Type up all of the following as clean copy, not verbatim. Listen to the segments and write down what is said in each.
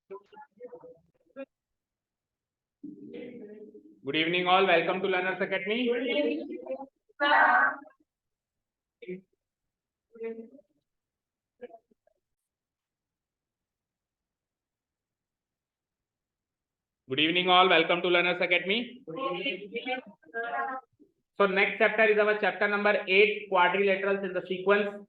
Good evening all. Welcome to Learners Academy. Good evening all. Welcome to Learners Academy. So next chapter is our chapter number 8, quadrilaterals in the sequence.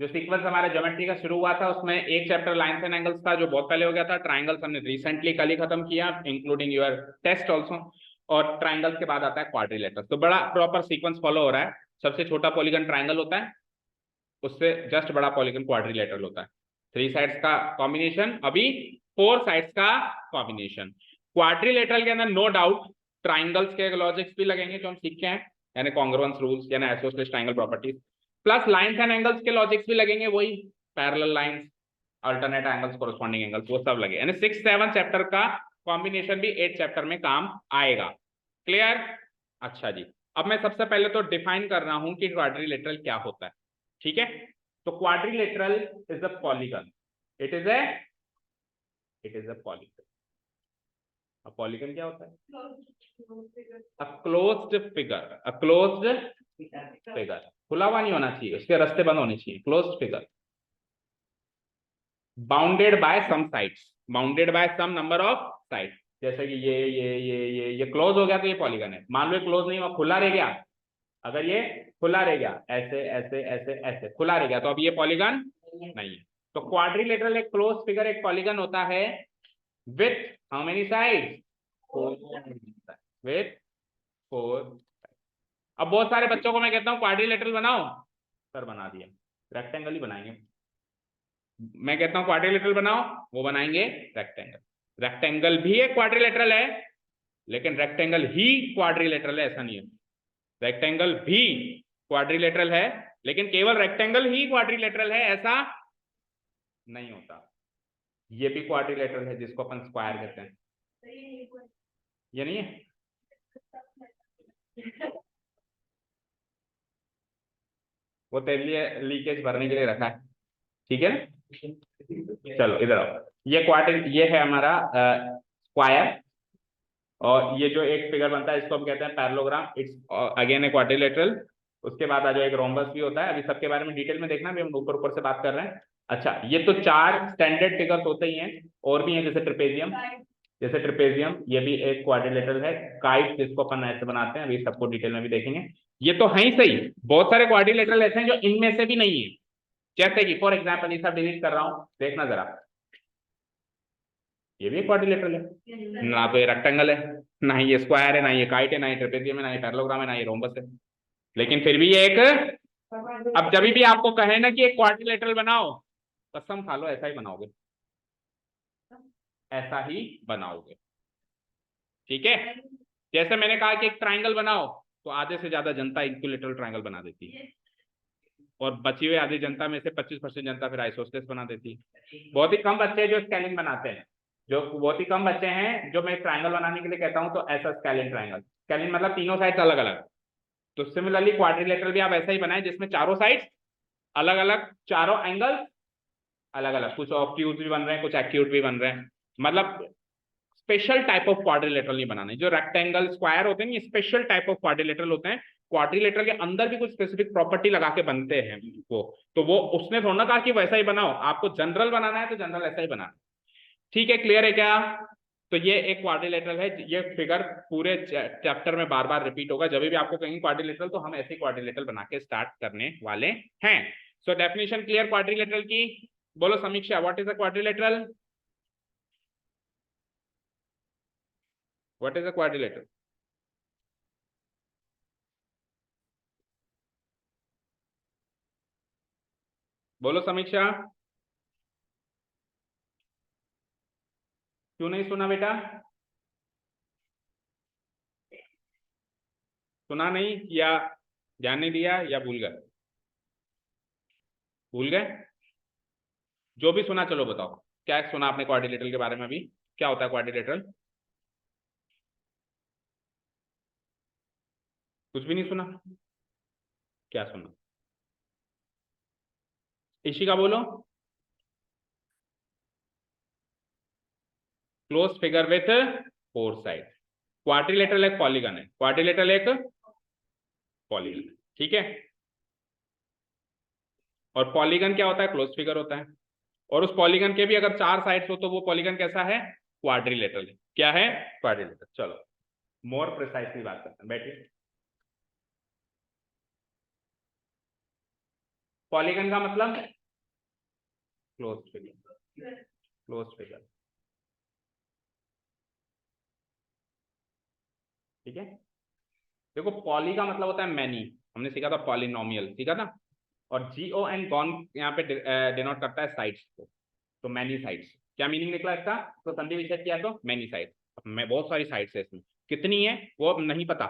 जो sequence हमारा geometry का शुरू हुआ था उसमें एक chapter lines and angles था जो बहुत पहले हो गया था। ट्राइंगल्स हमने रिसेंटली कल ही खत्म किया, इंक्लूडिंग योर टेस्ट ऑल्सो। और ट्राइंगल्स के बाद आता है क्वाड्रिलेटरल। तो बड़ा प्रॉपर सीक्वेंस फॉलो हो रहा है। सबसे छोटा पॉलीगन ट्राइंगल होता है, उससे जस्ट बड़ा पॉलीगन क्वाड्रिलेटरल होता है। 3 साइड्स का कॉम्बिनेशन, अभी 4 साइड्स का कॉम्बिनेशन। क्वाड्रिलेटरल के अंदर नो डाउट ट्राइंगल्स के लॉजिक्स भी लगेंगे जो हम सीख के हैं, यानी कॉन्ग्रुएंस रूल्स यानी isosceles triangle properties, plus lines and angles के लॉजिक्स भी लगेंगे, वही parallel lines, alternate angles, corresponding angles, वो सब लगे। यानी 6-7 चैप्टर का कॉम्बिनेशन भी 8 चैप्टर में काम आएगा। क्लियर? अच्छा जी, अब मैं सबसे पहले तो डिफाइन कर रहा हूं कि क्वाड्रिलेटरल क्या होता है। ठीक है, तो quadrilateral is a polygon. It is a polygon. अब पॉलीगन क्या होता है? A closed figure. A closed figure, खुला हुआ नहीं होना चाहिए, उसके रास्ते बंद होने चाहिए। Closed figure bounded by some sides, bounded by some number of sides. जैसे कि ये क्लोज हो गया तो ये पॉलीगन है। मान लो ये क्लोज नहीं हुआ, खुला रह गया। अगर ये खुला रह गया, ऐसे ऐसे ऐसे ऐसे खुला रह गया, तो अब ये पॉलीगन नहीं है। तो क्वाड्रिलेटरल एक क्लोज फिगर, एक पॉलीगन होता है with how many sides? 4 with 4। अब बहुत सारे बच्चों को मैं कहता हूं क्वाड्रिलेटरल बनाओ, सर बना दिया। रेक्टेंगल ही बनाएंगे। मैं कहता हूं क्वाड्रिलेटरल बनाओ, वो बनाएंगे रेक्टेंगल। रेक्टेंगल भी एक क्वाड्रिलेटरल है, लेकिन रेक्टेंगल ही क्वाड्रिलेटरल है ऐसा नहीं है। रेक्टेंगल भी क्वाड्रिलेटरल है, लेकिन केवल रेक्टेंगल ही क्वाड्रिलेटरल है ऐसा नहीं होता। ये भी क्वाड्रिलेटरल है जिसको अपन स्क्वायर कहते हैं। ये नहीं है? वो तेरे लिए लीकेज भरने के लिए रखा है। ठीक है, चलो इधर आओ। ये है हमारा स्क्वायर, और ये जो एक फिगर बनता है इसको हम कहते हैं parallelogram. It's again a quadrilateral. उसके बाद आ जाए एक रोम्बस भी होता है। अभी सबके बारे में डिटेल में देखना, अभी हम ऊपर ऊपर से बात कर रहे हैं। अच्छा, ये तो 4 स्टैंडर्ड फिगर्स होते ही हैं, और भी हैं जैसे ट्रेपेजियम। ये भी एक क्वाड्रिलेटरल है। काइट जिसको अपन ऐसे बनाते हैं, अभी सबको डिटेल में भी देखेंगे। ये तो है ही सही, बहुत सारे क्वाड्रिलेटरल ऐसे हैं जो इनमें से भी नहीं है। जैसे कि फॉर एग्जाम्पल, ये सब डिलीट कर रहा हूं, देखना जरा, ये भी क्वाड्रिलेटरल है ना? तो ये रेक्टेंगल है, ना ही ये स्क्वायर है, ना ये काइट है, ना ये ट्रेपेजियम है, ना ये पैरेललोग्राम है, ना ये रोम्बस है। लेकिन फिर भी ये एक, अब जब भी आपको कहे ना कि एक क्वाड्रिलेटरल बनाओ, कसम खा लो ऐसा ही बनाओगे, ऐसा ही बनाओगे। ठीक है, जैसे मैंने कहा कि एक ट्राइंगल बनाओ, तो आधे से ज्यादा जनता इक्विलेटरल ट्राइंगल बना देती है, और बची हुई आधी जनता में से 25% जनता फिर आइसोसेलेस बना देती है। बहुत ही कम बच्चे जो स्केलिंग बनाते हैं, जो बहुत ही कम बच्चे हैं जो मैं ट्राइंगल बनाने के लिए कहता हूं तो ऐसा स्केलिंग ट्राइंगल। स्केलिंग मतलब तीनों साइड्स अलग अलग। तो सिमिलरली क्वाड्रिलेटरल भी आप ऐसा ही बनाए जिसमें चारों साइड्स अलग अलग, चारों एंगल अलग अलग, कुछ ऑब्ट्यूज भी बन रहे हैं, कुछ एक्यूट भी बन रहे हैं। मतलब स्पेशल टाइप ऑफ क्वाड्रिलेटरल नहीं बनाने। जो रेक्टेंगल स्क्वायर होते हैं ये स्पेशल टाइप ऑफ क्वाड्रिलेटरल होते हैं। क्वाड्रिलेटरल के अंदर भी कुछ स्पेसिफिक प्रॉपर्टी लगा के बनते हैं वो, तो वो उसने थोड़ा ना कहा कि वैसा ही बनाओ, आपको जनरल बनाना है तो जनरल ऐसा ही बनाना। ठीक है, क्लियर है क्या? तो ये एक क्वाड्रिलेटरल है। ये फिगर पूरे चैप्टर में बार बार रिपीट होगा। जब भी आपको कहेंगे क्वाड्रिलेटरल तो हम ऐसे क्वाड्रिलेटरल बना के स्टार्ट करने वाले हैं। सो डेफिनेशन क्लियर क्वाड्रिलेटरल की? बोलो समीक्षा, what is a quadrilateral? What is a quadrilateral? बोलो समीक्षा। क्यों नहीं सुना बेटा? सुना नहीं, या ध्यान नहीं दिया, या भूल गए? भूल गए? जो भी सुना चलो बताओ, क्या सुना आपने क्वाड्रिलेटरल के बारे में? अभी क्या होता है क्वाड्रिलेटरल? कुछ भी नहीं सुना? क्या सुना? इशिका बोलो। Close figure with 4 side. Quadrilateral एक पॉलीगन है, क्वाड्रिलेटरल एक पॉलीगन, ठीक है। और पॉलीगन क्या होता है? क्लोज फिगर होता है। और उस पॉलीगन के भी अगर 4 साइड्स हो तो वो पॉलीगन कैसा है? क्वाड्रिलेटरल। क्या है? क्वाड्रिलेटरल। चलो मोर प्रिसाइसली बात करते हैं, बैठिए। पॉलीगन का मतलब क्लोज फिगर, क्लोज फिगर, ठीक है। देखो पॉली का मतलब होता है मैनी, हमने सीखा था पॉलिनोमियल, सीखा था। और GON गॉन यहाँ पे डिनोट करता है साइड्स को, तो मैनी साइड्स। क्या मीनिंग निकला इसका? तो संधि विच्छेद किया तो मैनी साइड्स। मैं बहुत सारी साइड्स है इसमें, कितनी है वो नहीं पता,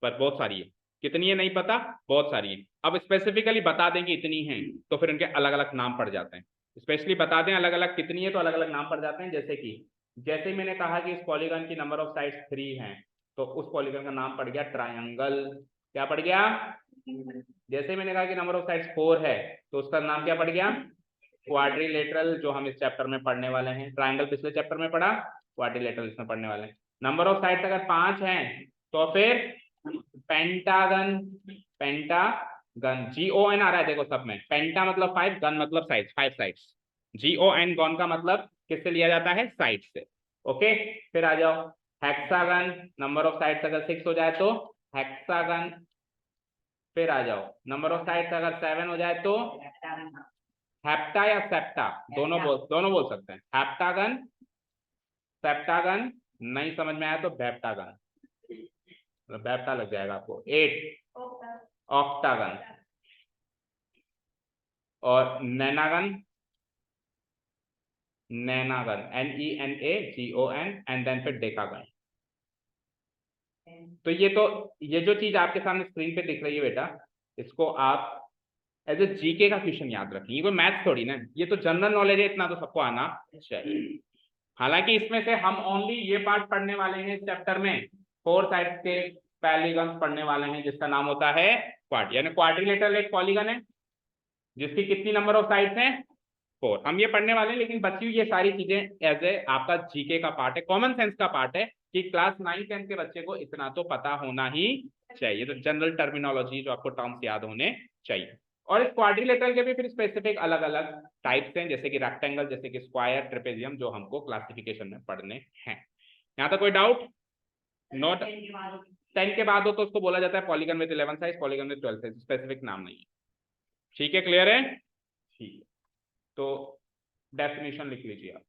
पर बहुत सारी है। कितनी है नहीं पता, बहुत सारी है। अब स्पेसिफिकली बता देंगे इतनी है तो फिर उनके अलग अलग नाम पड़ जाते हैं। स्पेशली बता दें अलग अलग कितनी है तो अलग अलग नाम पड़ जाते हैं। जैसे ही मैंने कहा कि इस पॉलीगन की नंबर ऑफ साइड्स 3 हैं, तो उस पॉलीगन का नाम पड़ गया ट्रायंगल। क्या पड़ गया? जैसे मैंने कहा कि नंबर ऑफ साइड्स 4 है, तो उसका नाम क्या पड़ गया? क्वाड्रिलेटरल, जो हम इस चैप्टर में पढ़ने वाले हैं। ट्रायंगल पिछले चैप्टर में पढ़ा, क्वाड्रिलेटरल इसमें पढ़ने वाले हैं। नंबर ऑफ साइड्स अगर 5 हैं तो फिर पेंटागन। पेंटागन GON आ रहा है देखो सब में। पेंटा मतलब 5, गन मतलब साइड्स, 5 साइड्स। GON गॉन का मतलब किससे लिया जाता है? साइड से। ओके, फिर आ जाओ हेक्सागन। नंबर ऑफ साइड्स अगर 6 हो जाए तो हेक्सागन। फिर आ जाओ नंबर ऑफ साइड्स अगर 7 हो जाए तो हेप्टा या सेप्टा, दोनों बोल सकते हैं। Heptagon, septagon. नहीं समझ में आया तो बेप्टागन, बेप्टा लग जाएगा आपको। 8 ऑक्टागन। और नैनागन, नैनागन NENAGON, एंड देन फिर डेकागन। तो ये जो चीज आपके सामने स्क्रीन पे दिख रही है बेटा, इसको आप एज ए जीके का क्वेश्चन याद रखिए। कोई मैथ्स थोड़ी ना, ये तो जनरल नॉलेज है, इतना तो सबको आना चाहिए। हालांकि इसमें से हम ओनली ये पार्ट पढ़ने वाले हैं इस चैप्टर में, 4 साइड्स के पॉलीगन्स पढ़ने वाले हैं, जिसका नाम होता है क्वाड, यानी क्वाड्रिलेटरल एक पॉलीगन है जिसकी कितनी नंबर ऑफ साइड्स हैं? 4। हम ये पढ़ने वाले हैं, लेकिन बच्ची ये सारी चीजें एज ए आपका जीके का पार्ट है, कॉमन सेंस का पार्ट है कि क्लास 9-10 के बच्चे को इतना तो पता होना ही चाहिए। तो जनरल टर्मिनोलॉजी जो आपको टर्म्स याद होने चाहिए। और इस क्वाड्रिलेटरल के भी फिर स्पेसिफिक अलग अलग टाइप्स हैं, जैसे कि रेक्टेंगल, जैसे कि स्क्वायर, ट्रेपेजियम, जो हमको क्लासिफिकेशन में पढ़ने हैं। यहाँ तक कोई डाउट? नोट 10 के बाद हो तो उसको बोला जाता है polygon with 11 size, polygon with 12 size, specific नाम नहीं है। ठीक है, क्लियर है? ठीक है, तो डेफिनेशन लिख लीजिए आप,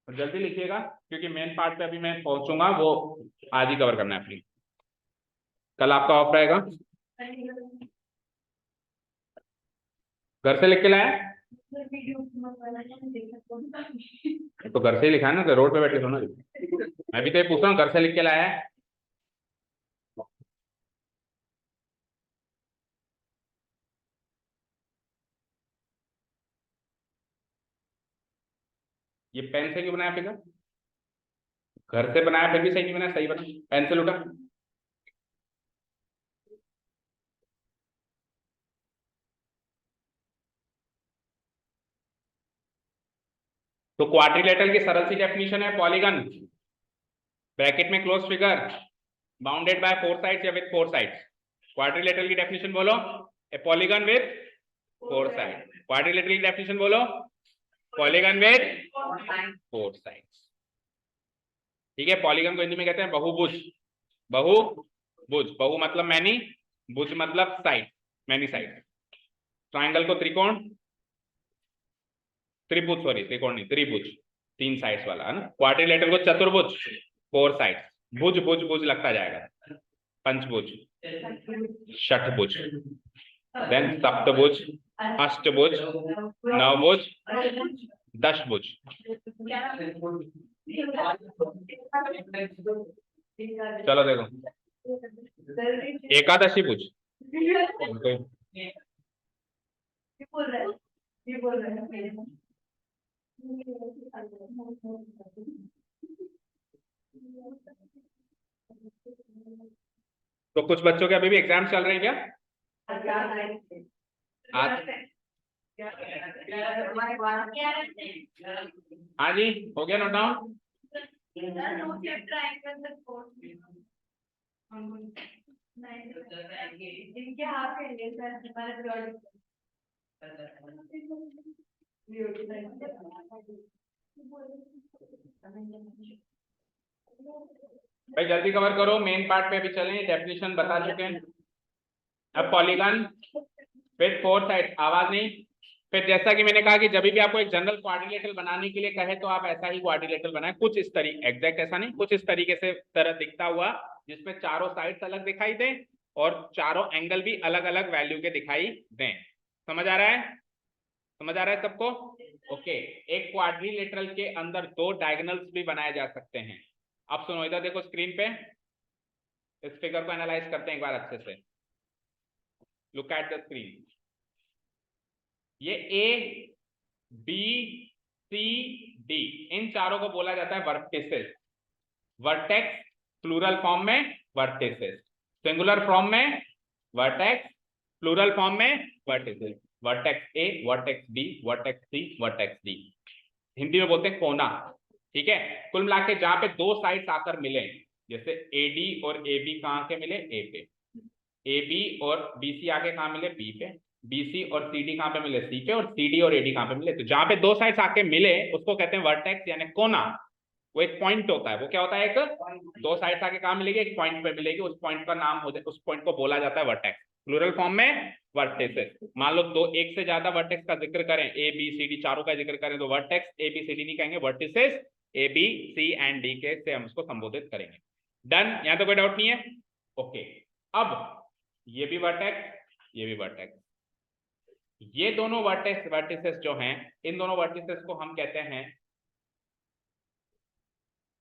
जल्दी लिखिएगा क्योंकि मेन पार्ट पे अभी मैं पहुंचूंगा, वो आज ही कवर करना है अपनी। कल आपका ऑफ रहेगा। घर से लिख के लाया? तो घर से ही लिखा है ना, तो रोड पे बैठे थोड़ा। मैं भी तो ये पूछ रहा हूँ, घर से लिख के लाया है? ये पेन से क्यों बनाया फिगर? घर से बनाया फिर भी सही नहीं बनाया, सही बना। पेंसिल उठा। तो क्वाड्रिलेटरल की सरल सी डेफिनेशन है पॉलीगन, ब्रैकेट में close figure, bounded bye 4 sides या विद 4 साइड्स। क्वाड्रिलेटरल की डेफिनेशन बोलो, ए पॉलीगन विद 4 साइड। क्वाड्रिलेटरल की डेफिनेशन बोलो, पॉलीगन विद 4 साइड्स। ठीक है, पॉलीगन को हिंदी में कहते हैं बहुभुज। बहुभुज, बहु मतलब मैनी, भुज मतलब साइड, मैनी साइड। ट्राइंगल को त्रिकोण, त्रिभुज, सॉरी त्रिकोण नहीं, त्रिभुज, 3 साइड्स वाला है ना। क्वाड्रिलेटरल को चतुर्भुज, 4 साइड्स। भुज भुज भुज लगता जाएगा, पंचभुज, षठभुज, देन सप्तभुज, अष्टभुज, नवभुज, दशभुज। चलो देखो, एकादशी भुज। तो कुछ बच्चों के अभी भी एग्जाम चल रहे हैं क्या? आज हाँ जी, हो गया नोट डाउन। भाई जल्दी कवर करो, मेन पार्ट पे अभी चलें, डेफिनेशन बता चुके हैं। अब पॉलीगन विद फोर साइड, आवाज नहीं। फिर जैसा कि मैंने कहा कि जब भी आपको एक जनरल क्वाड्रिलेटरल बनाने के लिए कहे तो आप ऐसा ही क्वाड्रिलेटरल बनाएं, कुछ इस तरीके, एग्जैक्ट ऐसा नहीं, कुछ इस तरीके से तरह दिखता हुआ, जिसमें चारों साइड्स अलग दिखाई दें और चारों एंगल भी अलग अलग वैल्यू के दिखाई दें। समझ आ रहा है? समझ आ रहा है सबको? ओके। एक क्वाड्रिलेटरल के अंदर दो डायगोनल्स भी बनाए जा सकते हैं। अब सुनो, इधर देखो स्क्रीन पे, इस फिगर को एनालाइज करते हैं एक बार अच्छे से। Look at the screen. ये ए बी सी डी, इन चारों को बोला जाता है वर्टिसेस। वर्टेक्स प्लूरल फॉर्म में वर्टिसेस, सिंगुलर फॉर्म में वर्टेक्स, प्लूरल फॉर्म में vertices. Vertex A, vertex B, vertex C, vertex D. Hindi में बोलते हैं कोना। ठीक है, कुल मिला के जहां पे दो साइड्स आकर मिले, जैसे एडी और ए बी कहां के मिले? ए पे। ए बी और बी सी आके कहां मिले? बी पे। बीसी और सीडी कहां पे मिले? सी पे। और सीडी और एडी कहां पे मिले? तो जहां पे दो साइड्स आके मिले उसको कहते हैं वर्टेक्स यानी कोना। वो एक पॉइंट होता है। वो क्या होता है? एक दो साइड्स आके कहां मिलेगी? एक पॉइंट पे मिलेगी। उस पॉइंट का नाम हो जाए, उस पॉइंट को बोला जाता है वर्टेक्स। प्लूरल फॉर्म में वर्टिसेस। मान लो दो, एक से ज्यादा वर्टेक्स का जिक्र करें, ए बी सी डी चारों का जिक्र करें, तो vertex A B C D नहीं कहेंगे, vertices A B C and D के से हम उसको संबोधित करेंगे। डन? यहां तो कोई डाउट नहीं है? ओके। अब ये भी वर्टेक्स, ये भी वर्टेक्स, ये दोनों वर्टिसेस जो हैं, इन दोनों वर्टिसेस को हम कहते हैं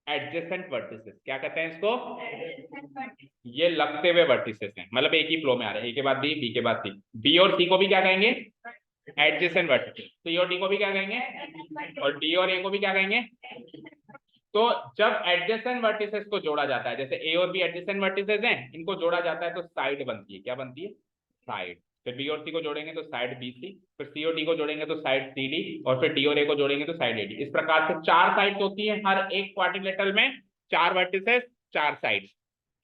एडजेसेंट वर्टिसेस। क्या कहते हैं इसको? ये लगते हुए वर्टिसेस हैं, मतलब एक ही फ्लो में आ रहे हैं, ए के बाद बी, बी के बाद सी। बी और सी को भी क्या कहेंगे? Adjacent vertices. सी और डी को भी क्या कहेंगे? और डी और ए को भी क्या कहेंगे? तो जब एडजेसेंट वर्टिसेस को जोड़ा जाता है, जैसे ए और बी एडजेसेंट वर्टिसेस हैं, इनको जोड़ा जाता है तो साइड बनती है। क्या बनती है? साइड। फिर बी और सी को जोड़ेंगे तो साइड बी सी, फिर सी और डी को जोड़ेंगे तो साइड सी डी, और फिर डी और ए को जोड़ेंगे तो साइड ए डी। इस प्रकार से चार साइड्स होती है हर एक क्वाड्रिलेटरल में, चार वर्टिसेस, चार साइड्स।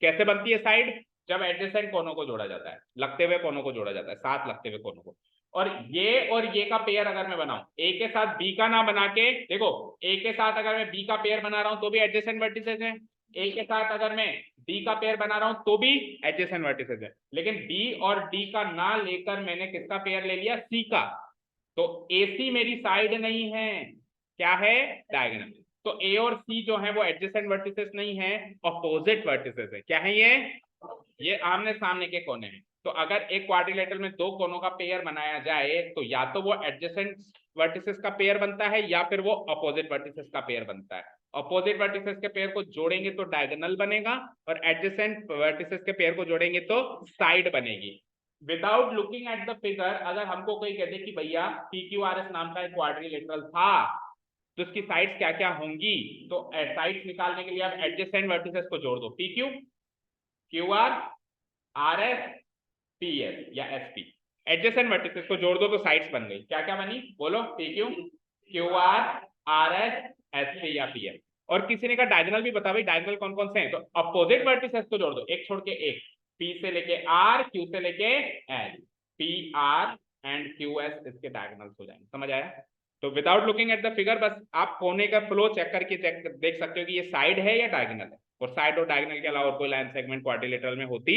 कैसे बनती है साइड? जब एडजेसेंट कोनों को जोड़ा जाता है, लगते हुए कोनों को जोड़ा जाता है, साथ लगते हुए कोनों को। और ये का पेयर अगर मैं बनाऊं, ए के साथ बी का ना बना के, देखो ए के साथ अगर मैं बी का पेयर बना रहा हूं तो भी एडजेसेंट वर्टिसेस हैं, ए के साथ अगर मैं डी का पेयर बना रहा हूं तो भी एडजेसेंट वर्टिसेस है। लेकिन बी और डी का ना लेकर मैंने किसका पेयर ले लिया? सी का। तो ए सी मेरी साइड नहीं है, क्या है? डायगोनल। तो ए और सी जो है वो एडजेसेंट वर्टिसेस नहीं है, अपोजिट वर्टिसेस है। क्या है ये आमने सामने के कोने हैं। तो अगर एक क्वाड्रिलेटरल में दो कोनों का पेयर बनाया जाए तो या तो वो एडजेसेंट वर्टिसेस का पेयर बनता है या फिर वो अपोजिट वर्टिसेस का पेयर बनता है। अपोजिट वर्टिसेस के पेयर को जोड़ेंगे तो डायगोनल बनेगा, और एडजेसेंट वर्टिसेस के पेयर को जोड़ेंगे तो साइड बनेगी। Without looking at the figure, अगर हमको कोई कहते कि भैया PQRS नाम का एक क्वाड्रिलेटरल था तो उसकी साइड्स क्या क्या होंगी, तो साइड्स निकालने के लिए आप एडजेसेंट वर्टिसेस को जोड़ दो, PQ, QR, RS, PS या SP। एडजेसेंट वर्टिसेस को जोड़ दो तो साइड्स बन गई। क्या क्या बनी? बोलो। PQ, QR, RS, SP या PS। और किसी ने कहा डायगोनल भी बता, भाई डायगोनल कौन कौन से हैं? तो अपोजिट वर्टिसेस को जोड़ दो, एक छोड़ के एक, P से लेके R, Q से लेके S, PR एंड QS इसके डायगोनल्स हो जाएंगे। समझ आया? तो without looking at the figure बस आप कोने का फ्लो चेक करके देख सकते हो कि ये साइड है या डायगोनल है। और साइड और डायगोनल के अलावा और कोई लाइन सेगमेंट क्वाड्रिलेटरल में होती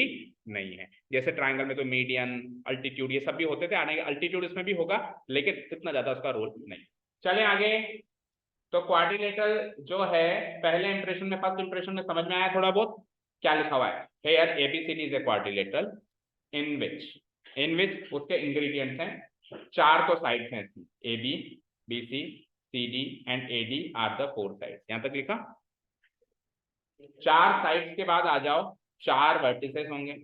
नहीं है। जैसे ट्रायंगल में तो मीडियन, अल्टीट्यूड ये सब भी होते थे, आने अल्टीट्यूड इसमें भी होगा, लेकिन इतना ज्यादा उसका रोल नहीं। चले आगे। तो क्वाड्रिलेटरल जो है, पहले इंप्रेशन में, फर्स्ट इंप्रेशन में समझ में आया थोड़ा बहुत? क्या लिखा हुआ है? Here ABCD is a quadrilateral in which उसके इंग्रेडिएंट्स हैं, चार तो साइड्स हैं, AB, BC, CD and AD are the four sides. यहां तक लिखा? चार साइड्स के बाद आ जाओ, चार वर्टिसेस होंगे।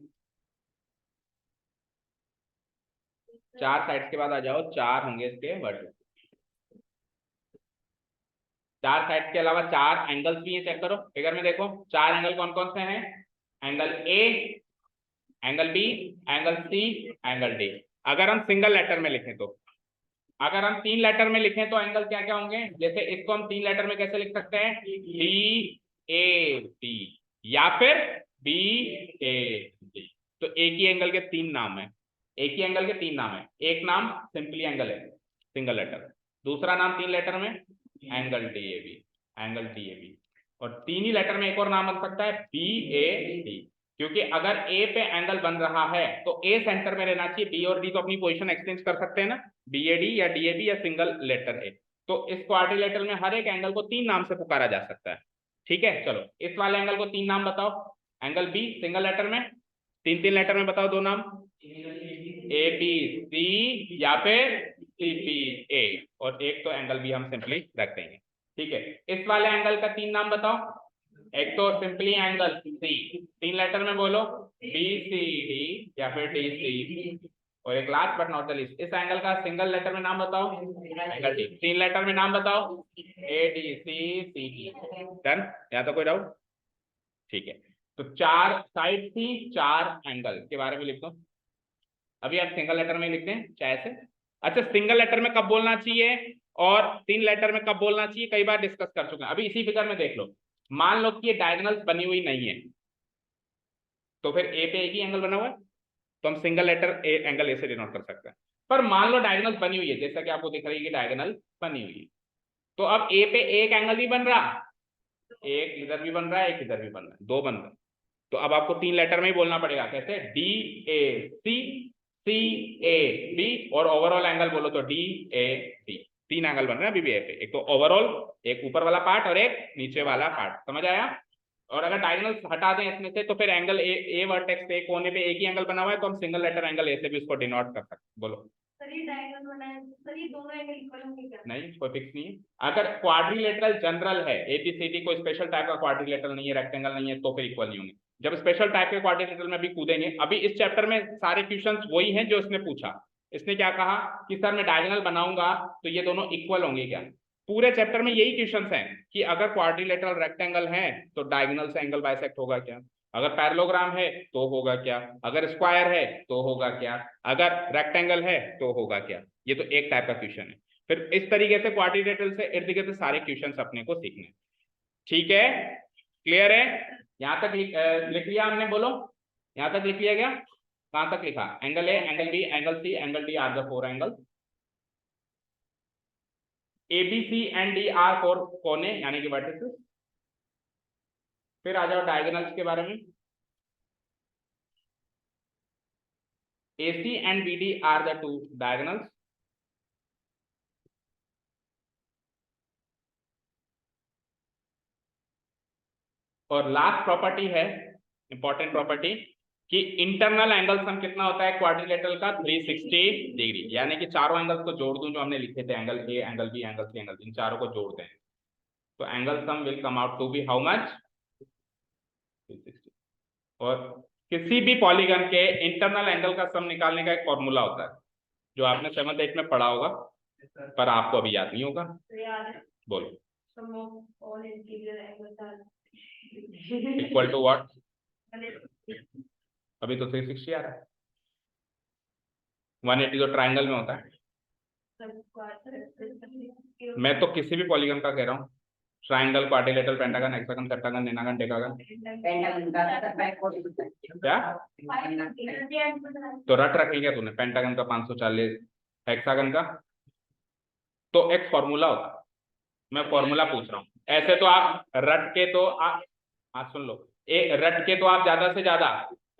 चार साइड्स के बाद आ जाओ, चार होंगे इसके वर्टिसेस। चार साइड्स के अलावा चार एंगल्स भी हैं, चेक करो फिगर में देखो, चार एंगल कौन कौन से हैं? Angle A, angle B, angle C, angle D। अगर हम सिंगल लेटर में लिखें तो अगर हम 3 लेटर में लिखें तो एंगल क्या क्या होंगे, जैसे इसको हम 3 लेटर में कैसे लिख सकते हैं, डी ए डी या फिर बी ए डी। तो एक ही एंगल के 3 नाम है, एक ही एंगल के 3 नाम है। एक नाम सिंपली एंगल है, सिंगल लेटर। दूसरा नाम 3 लेटर में angle D A B, angle D A B. और 3 ही लेटर में एक और नाम बन सकता है बी ए डी, क्योंकि अगर ए पे एंगल बन रहा है तो ए सेंटर में रहना चाहिए, बी और डी तो अपनी पोजीशन एक्सचेंज कर सकते हैं ना, बी ए डी या डी ए बी या सिंगल लेटर ए। तो इस क्वाड्रिलेटरल में हर एक एंगल को 3 नाम से पुकारा जा सकता है। ठीक है, चलो इस वाले एंगल को 3 नाम बताओ। एंगल बी सिंगल लेटर में, 3 लेटर में बताओ 2 नाम, ए बी सी या फिर सी बी ए, और एक तो एंगल बी हम सिंपली रख देंगे। ठीक है, इस वाले एंगल का 3 नाम बताओ। एक तो सिंपली एंगल सी, 3 लेटर में बोलो, बी सी डी या फिर डी सी। और एक last but not the least, इस एंगल का सिंगल लेटर में नाम बताओ, एंगल डी। 3 लेटर में नाम बताओ, A D C C D. Done, या तो कोई डाउट? ठीक है, तो 4 साइड थी, 4 एंगल के बारे में लिख दो। अभी आप सिंगल लेटर में लिखते हैं चाहे से। अच्छा, सिंगल लेटर में कब बोलना चाहिए और 3 लेटर में कब बोलना चाहिए, कई बार डिस्कस कर चुके हैं। अभी इसी फिगर में देख लो, मान लो कि ये डायगोनल्स बनी हुई नहीं है, तो फिर ए पे एक ही एंगल बना हुआ है, तो हम single letter A angle A से डिनोट कर सकते हैं। पर मान लो डायगोनल्स बनी हुई है, जैसा कि आपको दिख रही है कि डायगोनल बनी हुई है, तो अब ए पे एक एंगल नहीं बन रहा, एक इधर भी बन रहा है, एक इधर भी बन रहा है, 2 बन रहे हैं। तो अब आपको 3 लेटर में ही बोलना पड़ेगा, कैसे, D A C C A B, और ओवरऑल एंगल बोलो तो डी ए डी। 3 एंगल बन रहे हैं अभी भी ए पे, एक तो ओवरऑल, एक ऊपर वाला पार्ट और एक नीचे वाला पार्ट। समझ आया? और अगर डायगोनल्स हटा दें इसमें से तो फिर एंगल ए वर्टेक्स पे एक कोने पे एक ही एंगल बना हुआ है, तो हम सिंगल लेटर एंगल ए से भी उसको डिनोट कर सकते हैं। बोलो सर ये डायगोनल बना है, सर ये दोनों एंगल इक्वल होंगे क्या? नहीं, कोई फिक्स नहीं है। अगर क्वाड्रिलेटरल जनरल है, एबीसीडी कोई स्पेशल टाइप का क्वाड्रिलेटरल नहीं है, रेक्टेंगल नहीं है, तो फिर इक्वल नहीं होंगे। जब स्पेशल टाइप के क्वाड्रिलेटरल में भी कूदेंगे, अभी इस चैप्टर में सारे क्वेश्चंस वही हैं जो इसने पूछा। इसने क्या कहा कि सर मैं डायगोनल बनाऊंगा तो ये दोनों इक्वल होंगे क्या? पूरे चैप्टर में यही क्वेश्चंस हैं कि अगर क्वाड्रिलेटरल रेक्टेंगल है तो डायगोनल से एंगल बाइसेक्ट होगा क्या, अगर पैरेललोग्राम है तो होगा क्या, अगर स्क्वायर है तो होगा क्या, अगर रेक्टेंगल है तो होगा क्या। ये तो एक टाइप का क्वेश्चन है। फिर इस तरीके से क्वाड्रिलेटरल से इर्द गिर्द सारे क्वेश्चंस अपने को सीखने। ठीक है, क्लियर है? यहां तक लिख लिया हमने, बोलो यहां तक लिख लिया क्या? कहां तक लिखा? Angle A, angle B, angle C, angle D are the 4 angle. A B C and D are 4 कोने यानी कि वर्टिसेस। फिर आ जाओ डायगोनल्स के बारे में। AC and BD are the 2 diagonals. और लास्ट प्रॉपर्टी है, इंपॉर्टेंट प्रॉपर्टी, कि इंटरनल एंगल सम कितना होता है क्वाड्रिलेटरल का, 360 डिग्री। यानी कि चारों एंगल्स को जोड़ दूं जो हमने लिखे थे, angle A, angle B, angle C, angle, इन चारों को जोड़ दें तो angle sum will come out to be how much, 360। और किसी भी पॉलीगन के इंटरनल एंगल का सम निकालने का एक फॉर्मूला होता है जो आपने 7th 8th में पढ़ा होगा, पर आपको अभी याद नहीं होगा। बोलो इक्वल टू व्हाट? अभी तो 360 आ रहा है, 180 तो ट्रायंगल में होता है। मैं तो किसी भी पॉलीगन का कह रहा हूँ, triangle, quadrilateral, pentagon, hexagon, septagon, nonagon, decagon. क्या तो रट रख लिया तूने? पेंटागन का 540, हेक्सागन का तो एक फॉर्मूला होता है। मैं फॉर्मूला पूछ रहा हूँ, ऐसे तो आप रट के तो आप, हाँ सुन लो, रट के तो आप ज्यादा से ज्यादा,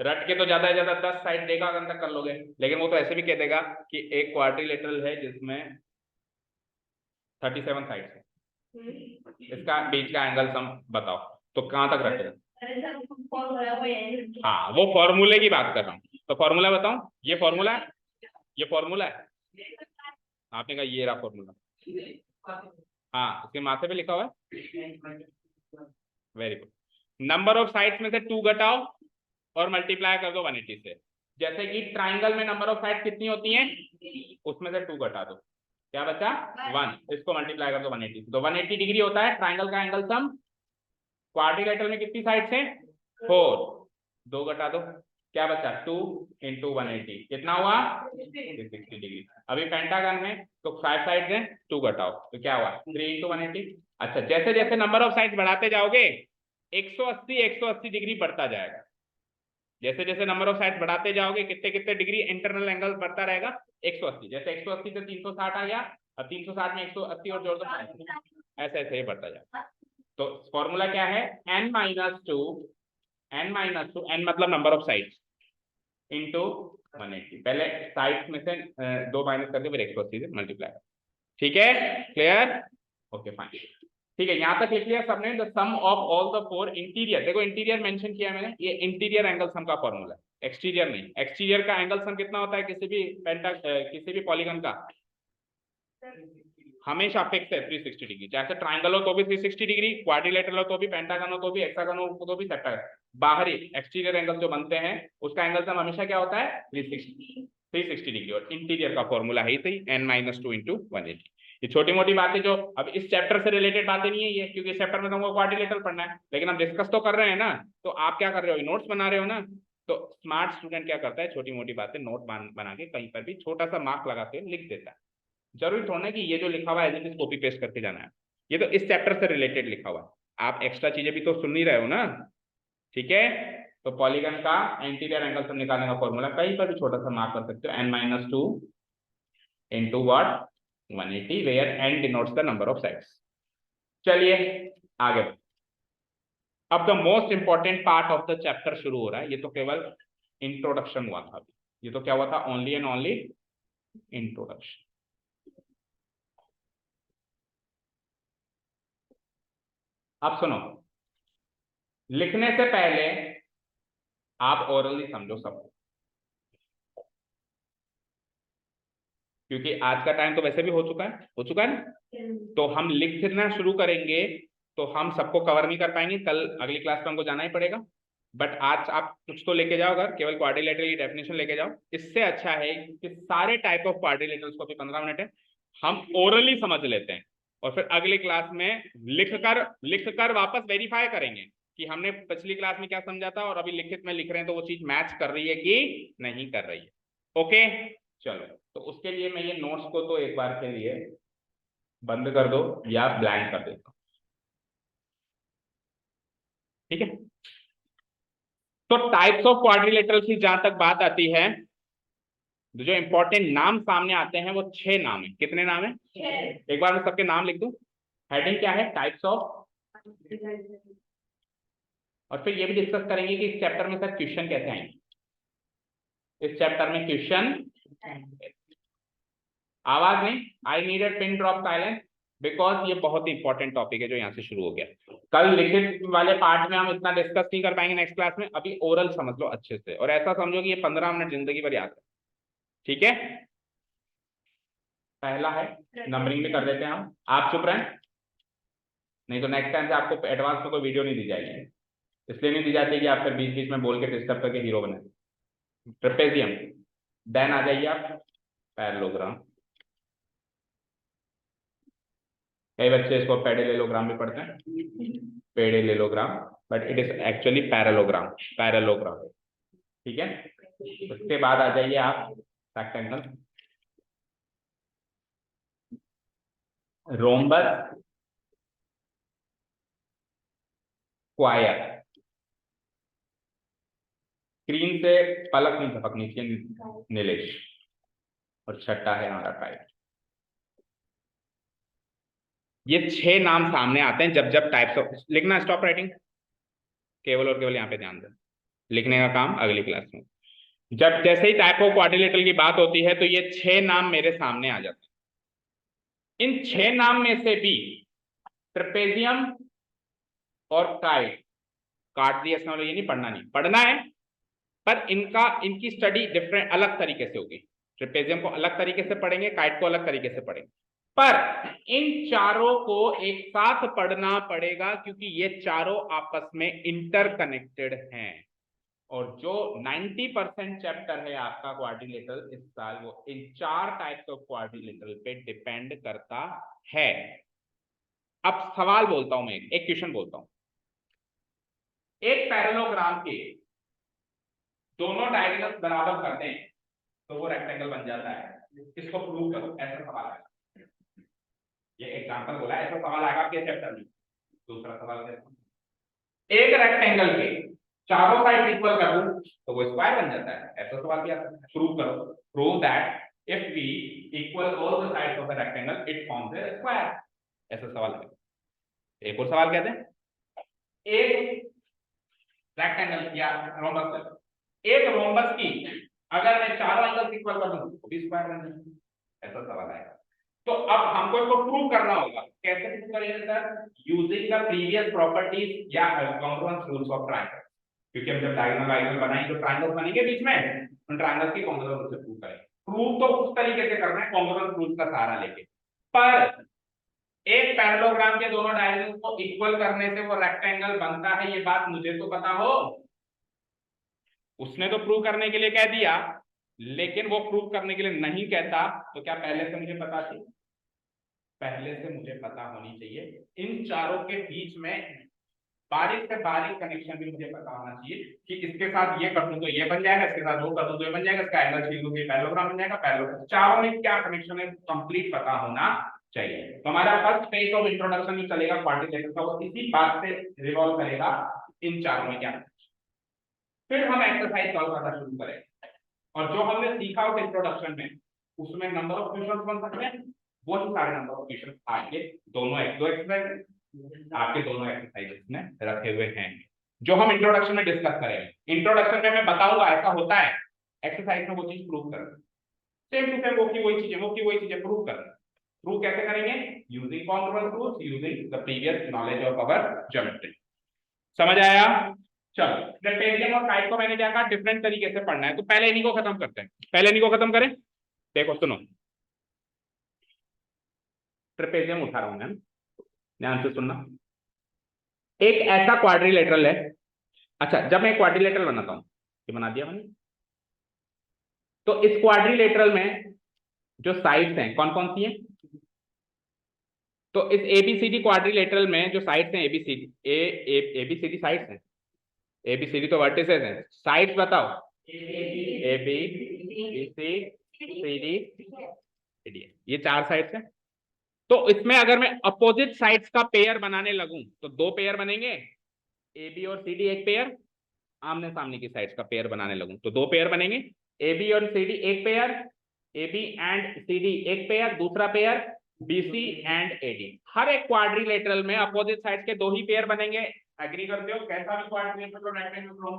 रट के तो ज्यादा से ज्यादा 10 साइड डेकागन तक कर लोगे, लेकिन वो तो ऐसे भी कह देगा कि एक क्वाड्रिलेटरल है जिसमें 37 साइड है, इसका बीच का एंगल सम बताओ, तो कहां तक रखेगा? हाँ, वो फॉर्मूले की बात कर रहा हूँ, तो फॉर्मूला बताऊं? ये फॉर्मूला है, ये फॉर्मूला है, आपने कहा ये रहा फॉर्मूला। हाँ, इसके माथे पे लिखा हुआ है। Very good. Number of sides में से 2 घटाओ और मल्टीप्लाई कर दो 180 से। जैसे कि ट्राइंगल में नंबर ऑफ साइड कितनी होती हैं, उसमें से 2 घटा दो, क्या बचा? 1। इसको मल्टीप्लाई कर दो 180 से, तो 180 डिग्री होता है ट्राइंगल का एंगल सम। क्वाड्रिलेटरल में कितनी साइड्स हैं? 4, 2 घटा दो, क्या बचा 2 इंटू 180 कितना हुआ 360 डिग्री। अभी पेंटागन में तो 5 साइड है 2 घटाओ तो क्या हुआ 3 इंटू 180। अच्छा जैसे जैसे नंबर ऑफ साइड बढ़ाते जाओगे 180 डिग्री बढ़ता जाएगा। जैसे जैसे नंबर ऑफ साइड बढ़ाते जाओगे कितने कितने डिग्री इंटरनल एंगल बढ़ता रहेगा 180। जैसे 180 से 360 आ गया अब 360 में 180 और जोड़ दो ऐसे ऐसे ही बढ़ता जाएगा। तो फॉर्मूला क्या है n माइनस टू n मतलब नंबर ऑफ साइड्स इंटू 180। पहले साइड्स में से 2 माइनस करके फिर 180 से मल्टीप्लाई। ठीक है क्लियर ओके फाइन। ठीक है यहाँ तक लिख लिया सबने the sum of all the 4 interior. देखो इंटीरियर मेंशन किया मैंने ये इंटीरियर एंगल सम का फॉर्मूला है एक्सटीरियर नहीं। एक्सटीरियर का एंगल सम कितना होता है किसी भी पॉलीगन का हमेशा फिक्स है 360 डिग्री। चाहे ट्राइंगल हो तो भी 360 डिग्री क्वाड्रिलेटरल हो तो भी पेंटागन हो तो भी हेक्सागन हो तो भी सेक्टर बाहरी एक्सटीरियर एंगल जो बनते हैं उसका एंगल सम हमेशा क्या होता है 360 डिग्री। और इंटीरियर का फॉर्मूला है सही n-2 इंटू 180। ये छोटी मोटी बातें जो अब इस चैप्टर से रिलेटेड बातें नहीं है ये क्योंकि इस चैप्टर में तुमको क्वाड्रिलेटरल पढ़ना है लेकिन हम डिस्कस तो कर रहे हैं ना। तो आप क्या कर रहे हो नोट्स बना रहे हो ना। तो स्मार्ट स्टूडेंट क्या करता है छोटी मोटी बातें नोट बना के कहीं पर भी छोटा सा मार्क लगाते हुए लिख देता है। जरूरी थोड़ा कि ये जो लिखा हुआ है एज कॉपी पेस्ट करके जाना है। ये तो इस चैप्टर से रिलेटेड लिखा हुआ है आप एक्स्ट्रा चीजें भी तो सुन ही रहे हो ना। ठीक है तो पॉलीगन का इंटीरियर एंगल सब निकालने का फॉर्मूला कहीं पर भी छोटा सा मार्क कर सकते हो n-2 into what 180 where n denotes the number of sides. चलिए आगे अब the most important part of the chapter शुरू हो रहा है। ये तो केवल इंट्रोडक्शन हुआ था ये तो क्या हुआ था ओनली एंड ओनली इंट्रोडक्शन। अब सुनो लिखने से पहले आप ओरली समझो सब क्योंकि आज का टाइम तो वैसे भी हो चुका है ना। तो हम लिखना शुरू करेंगे तो हम सबको कवर नहीं कर पाएंगे कल अगली क्लास में हमको जाना ही पड़ेगा। बट आज आप कुछ तो लेके जाओ अगर केवल क्वाड्रिलेटरल की डेफिनेशन लेके जाओ। इससे अच्छा है कि सारे टाइप ऑफ क्वाड्रिलेटरल्स को भी 15 मिनट है हम ओरली समझ लेते हैं और फिर अगली क्लास में लिखकर वापस वेरीफाई करेंगे कि हमने पिछली क्लास में क्या समझा था और अभी लिखित में लिख रहे हैं तो वो चीज मैच कर रही है कि नहीं कर रही है। ओके चलो तो उसके लिए मैं ये नोट्स को तो एक बार के लिए बंद कर दो या ब्लैंक कर देता हूं। ठीक है तो टाइप्स ऑफ क्वाड्रिलेटरल की जहां तक बात आती है जो इंपॉर्टेंट नाम सामने आते हैं वो 6 नाम है। कितने नाम है एक बार मैं सबके नाम लिख दूं। हेडिंग क्या है टाइप्स ऑफ और फिर ये भी डिस्कस करेंगे कि इस चैप्टर में सर क्वेश्चन कैसे आएंगे। इस चैप्टर में क्वेश्चन आवाज नहीं I needed pin drop silence because ये बहुत ही इंपॉर्टेंट टॉपिक है जो यहाँ से शुरू हो गया। कल लिखित वाले पार्ट में हम इतना डिस्कस नहीं कर पाएंगे नेक्स्ट क्लास में। अभी ओरल समझ लो अच्छे से और ऐसा समझो कि ये 15 मिनट जिंदगी भर याद है। ठीक है पहला है नंबरिंग भी कर देते हैं हम आप चुप रहे नहीं तो नेक्स्ट टाइम से आपको एडवांस में कोई वीडियो नहीं दी जाएगी। इसलिए नहीं दी जाती कि आप फिर बीच बीच में बोल के डिस्टर्ब करके हीरो बने। ट्रेपेजियम देन आ जाइए आप पैरेललोग्राम। कई बच्चे इसको पैरेललोग्राम भी पढ़ते हैं parallelogram but it is actually parallelogram. ठीक है उसके बाद आ जाइए आप रेक्टेंगल रोम्बस स्क्वायर। स्क्रीन से पलक नहीं झपकनी चाहिए नीलेश। और छठा है हमारा टाइप। ये 6 नाम सामने आते हैं जब जब टाइप्स ऑफ लिखना स्टॉप राइटिंग केवल और केवल यहाँ पे ध्यान दें लिखने का काम अगली क्लास में। जब जैसे ही टाइप ऑफ क्वाड्रिलेटरल की बात होती है तो ये 6 नाम मेरे सामने आ जाते हैं। इन 6 नाम में से भी ट्रेपेजियम और काइट काट दिया इसमें ये नहीं पढ़ना है पर इनकी स्टडी डिफरेंट अलग तरीके से होगी। ट्रेपेजियम को अलग तरीके से पढ़ेंगे काइट को अलग तरीके से पढ़ेंगे पर इन चारों को एक साथ पढ़ना पड़ेगा क्योंकि ये चारों आपस में इंटरकनेक्टेड हैं। और जो 90% चैप्टर है आपका क्वाड्रिलेटरल इस साल वो इन 4 टाइप्स ऑफ क्वाड्रिलेटरल पे डिपेंड करता है। अब सवाल बोलता हूं मैं एक क्वेश्चन बोलता हूं। एक पैरेललोग्राम के दोनों डायगोनल्स बराबर कर दें तो वो रेक्टेंगल बन जाता है। इसको प्रूव करो, ऐसा सवाल आएगा। ये एग्जांपल बोला, ऐसा सवाल आएगा आपके चैप्टर में। दूसरा सवाल देखो, एक रेक्टेंगल के चारों साइड इक्वल कर दूं तो वो स्क्वायर बन जाता है, ऐसा सवाल भी आता है। प्रूव करो, prove that if we equal all the sides of the rectangle it forms a square, ऐसा सवाल है। एक और सवाल कहते हैं, एक रेक्टेंगल या रोम्बस, एक रोम्बस की अगर मैं चारों एंगल्स इक्वल कर दूं तो भी स्क्वायर बन जाएगा, ऐसा सवाल आएगा। तो अब हमको इसको प्रूव करना होगा। कैसे प्रूव करेंगे sir? Using the previous properties या कॉन्ग्रुएंस रूल्स ऑफ ट्रायंगल, क्योंकि हम जब डायगोनल डायगोनल बनाएंगे तो ट्रायंगल्स बनेंगे बीच में, उन ट्रायंगल्स की कॉन्ग्रुएंस रूल से प्रूव करेंगे। प्रूव तो उस तरीके से करना है कॉन्ग्रुएंस रूल का सहारा लेके, पर एक पैरेललोग्राम के दोनों डायगोनल्स को इक्वल करने से वो रेक्टेंगल बनता है, ये बात मुझे तो पता हो। उसने तो प्रूव करने के लिए कह दिया, लेकिन वो प्रूव करने के लिए नहीं कहता तो क्या पहले से मुझे पता थी? पहले से मुझे पता होनी चाहिए। इन चारों के बीच में बारीक से बारीक कनेक्शन भी मुझे पता होना चाहिए कि इसके साथ ये कर दूं तो ये बन जाएगा, इसके साथ वो कर दूं तो ये बन जाएगा, इसका एंगल छीन दूं तो ये पैरेललोग्राम बन जाएगा। पैरेललोग्राम चारों में क्या कनेक्शन है कंप्लीट पता होना चाहिए। तो हमारा फर्स्ट फेज ऑफ इंट्रोडक्शन ही चलेगा क्वाड्रिलेटरल का, वो इसी बात से रिवॉल्व करेगा, इन चारों में क्या। फिर हम एक्सरसाइज सॉल्व करना शुरू करेंगे, और जो हमने सीखा उस इंट्रोडक्शन में उसमें नंबर ऑफ क्वेश्चंस बन सकते हैं, वो ही सारे नंबर ऑफ क्वेश्चंस आगे दोनों एक्सरसाइज आपके दोनों एक्सरसाइजेस में रखे हुए हैं, जो हम इंट्रोडक्शन में डिस्कस करेंगे। इंट्रोडक्शन में मैं बताऊंगा ऐसा होता है, एक्सरसाइज में वो चीज प्रूव करना, सेम टू सेम वो की वही चीजें प्रूव करना। प्रूव कैसे करेंगे? Using congruence rules, using the previous knowledge of our geometry. समझ आया? चलो, ट्रेपेजियम और काइट को मैंने क्या कहा, डिफरेंट तरीके से पढ़ना है, तो पहले इन्हीं को खत्म करते हैं। पहले इन्हीं को खत्म करें। देखो सुनो, ट्रेपेजियम उठा रहा हूं मैं, ध्यान से सुनना। एक ऐसा क्वाड्रिलेटरल है, अच्छा जब मैं क्वाड्रिलेटरल बनाता हूं, ये बना दिया मैंने, तो इस क्वाड्रिलेटरल में जो साइड्स हैं कौन कौन सी हैं? तो इस एबीसीडी क्वाड्रिलेटरल में जो साइड्स हैं, एबीसीडी एबीसीडी साइड्स हैं, एबीसीडी तो वर्टिसेस हैं, साइड्स बताओ। ए बी सी डी, ये चार साइड्स हैं। तो इसमें अगर मैं अपोजिट साइड्स का पेयर बनाने लगूं तो दो पेयर बनेंगे, ए बी और सी डी एक पेयर, आमने सामने की साइड्स का पेयर बनाने लगूं तो दो पेयर बनेंगे, ए बी और सी डी एक pair, A B and C D एक पेयर, दूसरा pair B C and A D. हर एक क्वाड्रिलेटरल में अपोजिट साइड्स के दो ही पेयर बनेंगे। एग्री करते हो? कैसा भी क्वाड्रिलेटरल रेक्टेंगल हो,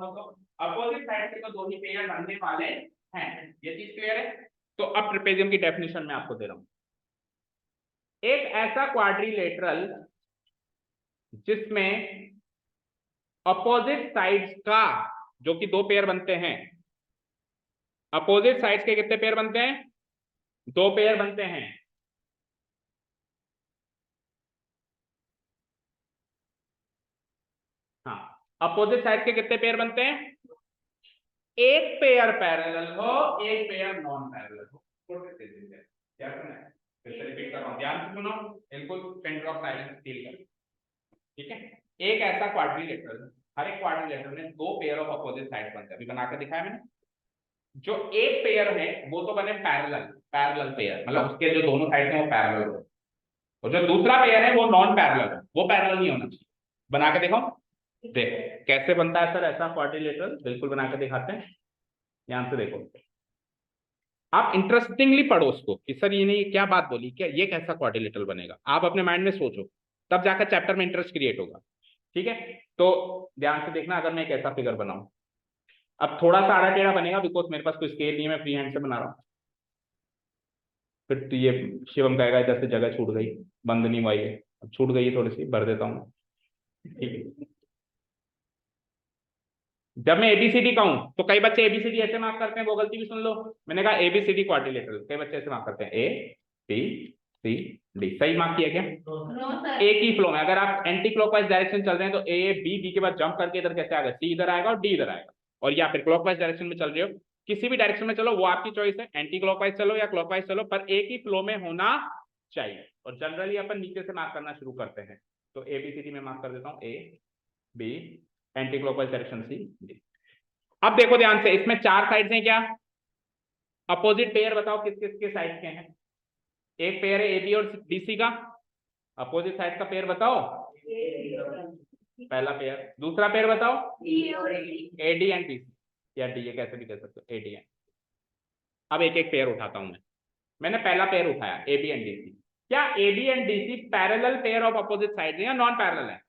अपोजिट साइड के तो दो ही पेयर बनने वाले हैं, ये चीज क्लियर है? तो अब ट्रेपेजियम की डेफिनेशन मैं आपको दे रहा हूं। एक ऐसा क्वाड्रिलेटरल जिसमें अपोजिट साइड्स का, जो कि दो पेयर बनते हैं, अपोजिट साइड्स के कितने पेयर बनते हैं? दो पेयर बनते हैं। हाँ, अपोजिट साइड्स के कितने पेयर बनते हैं? एक पेयर पैरेलल हो, एक पेयर नॉन पैरेलल हो। क्या करना है? फिर से रिपीट कर रहा हूं, ध्यान से सुनो, बिल्कुल सेंटर ऑफ साइलेंस फील करो, ठीक है? एक ऐसा क्वाड्रिलेटरल, हर एक क्वाड्रिलेटरल में दो पेयर ऑफ अपोजिट साइड्स बनते हैं, अभी बनाकर दिखाया मैंने। जो एक पेयर है वो तो बने पैरेलल, पैरेलल पेयर, मतलब उसके जो दोनों साइड हैं वो पैरेलल हो, और जो दूसरा पेयर है वो नॉन पैरेलल है, वो पैरेलल नहीं होना चाहिए। बना के देखो, देखो कैसे बनता है सर ऐसा क्वाड्रिलेटरल, बिल्कुल बना के दिखाते हैं, ध्यान से देखो। आप इंटरेस्टिंगली पढ़ो उसको कि सर ये नहीं क्या बात बोली, क्या ये कैसा क्वाड्रिलेटरल बनेगा, आप अपने माइंड में सोचो, तब जाकर चैप्टर में इंटरेस्ट क्रिएट होगा, ठीक है? तो ध्यान से देखना, अगर मैं एक ऐसा फिगर बनाऊं, अब थोड़ा सा आड़ा टेढ़ा बनेगा बिकॉज मेरे पास कोई स्केल नहीं है, मैं फ्री हैंड से बना रहा हूं। फिर तो ये शिवम कहेगा इधर से जगह छूट गई, बंद नहीं हुआ, ये अब छूट गई है थोड़ी सी, भर देता हूँ, ठीक है? जब मैं एबीसीडी कहूं तो कई बच्चे एबीसीडी ऐसे मार्क करते हैं, वो गलती भी सुन लो, मैंने कहा एबीसीडी क्वाड्रिलेटरल, कई बच्चे ऐसे मार्क करते हैं ए बी सी डी, सही मार्क किया क्या? एक ही फ्लो में, अगर आप एंटी क्लॉकवाइज डायरेक्शन चल रहे हैं तो ए बी बी के बाद जंप करके इधर कैसे आएगा, सी इधर आएगा और डी इधर आएगा, और या फिर क्लॉकवाइज डायरेक्शन में चल रहे हो, किसी भी डायरेक्शन में चलो वो आपकी चॉइस है, एंटी क्लॉकवाइज चलो या क्लॉकवाइज चलो, पर एक ही फ्लो में होना चाहिए। और जनरली अपन नीचे से मार्क करना शुरू करते हैं, तो एबीसीडी में मार्क कर देता हूँ, A B anti clockwise direction C D. अब देखो ध्यान से, इसमें 4 साइड्स हैं क्या? अपोजिट पेयर बताओ किस किस के साइड के हैं? एक पेयर है एबी और डीसी का, अपोजिट साइड का पेयर बताओ। पहला पेयर। दूसरा पेयर बताओ एडी एंड डीसी, या डी कैसे भी कह सकते हो, एडी एंड। अब एक एक पेयर उठाता हूं मैं। मैंने पहला पेयर उठाया एबी एंड डीसी। क्या A B and D C parallel pair of opposite side है या नॉन पैरेलल है?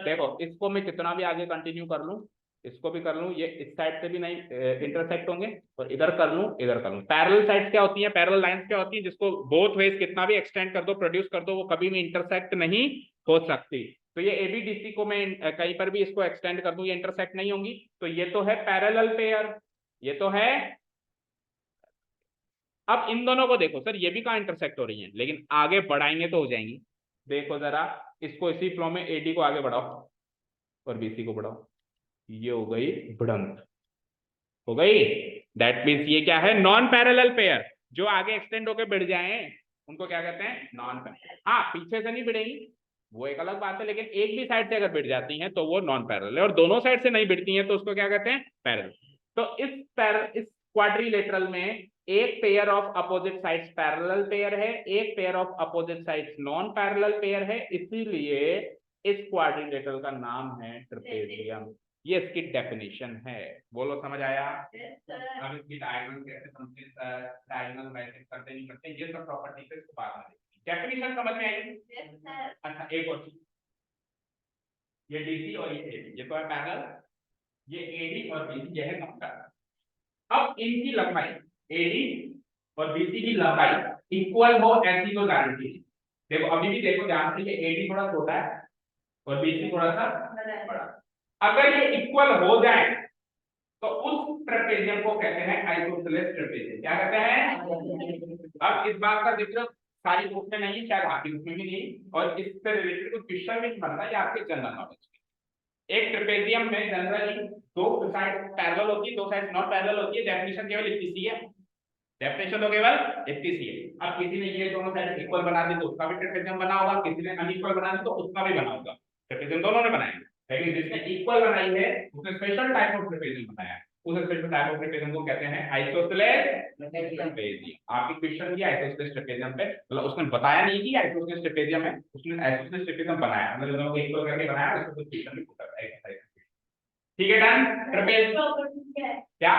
देखो इसको मैं कितना भी आगे कंटिन्यू कर लूं, इसको भी कर लूं, ये इस साइड से भी नहीं इंटरसेक्ट होंगे, और इधर कर लूं, इधर कर लूं। पैरेलल साइड्स क्या होती हैं, पैरेलल लाइंस क्या होती हैं, जिसको बोथ वेज कितना भी एक्सटेंड कर दो, प्रोड्यूस कर दो, वो कभी भी इंटरसेक्ट नहीं हो सकती। तो ये एबीडीसी को मैं कहीं पर भी इसको एक्सटेंड कर दूं, ये इंटरसेक्ट नहीं होंगी। तो ये तो है पैरेलल पेयर, ये तो है। अब इन दोनों को देखो सर, ये भी कहाँ इंटरसेक्ट हो रही हैं, लेकिन आगे बढ़ाएंगे तो हो जाएंगी। देखो जरा, इसको इसी फ्लो में एडी को आगे बढ़ाओ और बीसी को बढ़ाओ, ये हो गई भिड़ंत, हो गई। दैट मीन्स ये क्या है, नॉन पैरेलल पेयर। जो आगे एक्सटेंड होकर बढ़ जाए उनको क्या कहते हैं, नॉन पैरेलल। हाँ, पीछे से नहीं बढ़ेगी वो एक अलग बात है, लेकिन एक भी साइड से अगर बढ़ जाती हैं तो वो नॉन पैरेलल है, और दोनों साइड से नहीं बढ़ती हैं तो उसको क्या कहते हैं, पैरेलल। तो इस क्वाड्रिलेटरल में एक pair of opposite sides parallel pair है, एक pair of opposite sides non parallel pair है, इसीलिए इस क्वाड्रिलेटरल का नाम है ट्रेपेजियम। ये इसकी डेफिनेशन है। बोलो समझ आया? अब इसकी डायगोनल कैसे समझते, डायगोनल मैसेज करते नहीं करते, ये सब प्रॉपर्टी पे इसको बाद में डेफिनेशन समझ में आएगी। अच्छा, एक और चीज, ये डीसी और ये एडी, ये तो है पैरेलल, ये एडी और बीसी, ये है नॉन पैरेलल। अब इनकी लंबाई, एडी और बीसी की लंबाई इक्वल हो, ऐसी तो गारंटी। देखो अभी भी देखो ध्यान से, ये एडी थोड़ा छोटा है और बीसी थोड़ा सा बड़ा। अगर ये इक्वल हो जाए तो उस ट्रेपेजियम को कहते हैं आइसोसेलेस ट्रेपेजियम। क्या कहते हैं? अब इस बात का जिक्र सारी बुक में नहीं, शायद आपकी बुक में भी नहीं, और इससे रिलेटेड कुछ क्वेश्चन भी बनता है, ये आपके जनरल नॉलेज। एक ट्रेपेजियम में जनरली दो साइड पैरेलल होती है, दो साइड नॉट पैरेलल होती है। डेफिनेशन केवल इतनी सी है, डेफिनेशन तो केवल इतनी सी है। अब किसी ने ये दोनों साइड इक्वल बना दी तो उसका भी ट्रेपेजियम बना होगा, किसी ने अनइक्वल बना दी तो उसका भी बना होगा। ट्रेपेजियम दोनों ने बनाया, लेकिन जिसने इक्वल बनाई है उसने स्पेशल टाइप ऑफ ट्रेपेजियम बनाया है। उस स्पेशल टाइप ऑफ ट्रेपेजियम को कहते हैं आइसोसेलेस ट्रेपेजियम। आपकी क्वेश्चन की आइसोसेलेस ट्रेपेजियम पे, मतलब उसने बताया नहीं कि आइसोसेलेस ट्रेपेजियम है, उसने आइसोसेलेस ट्रेपेजियम बनाया, मतलब दोनों को इक्वल करके बनाया, उसको कुछ क्वेश्चन भी पूछा है एक्सरसाइज। ठीक है, डन। ट्रेपेजियम क्या,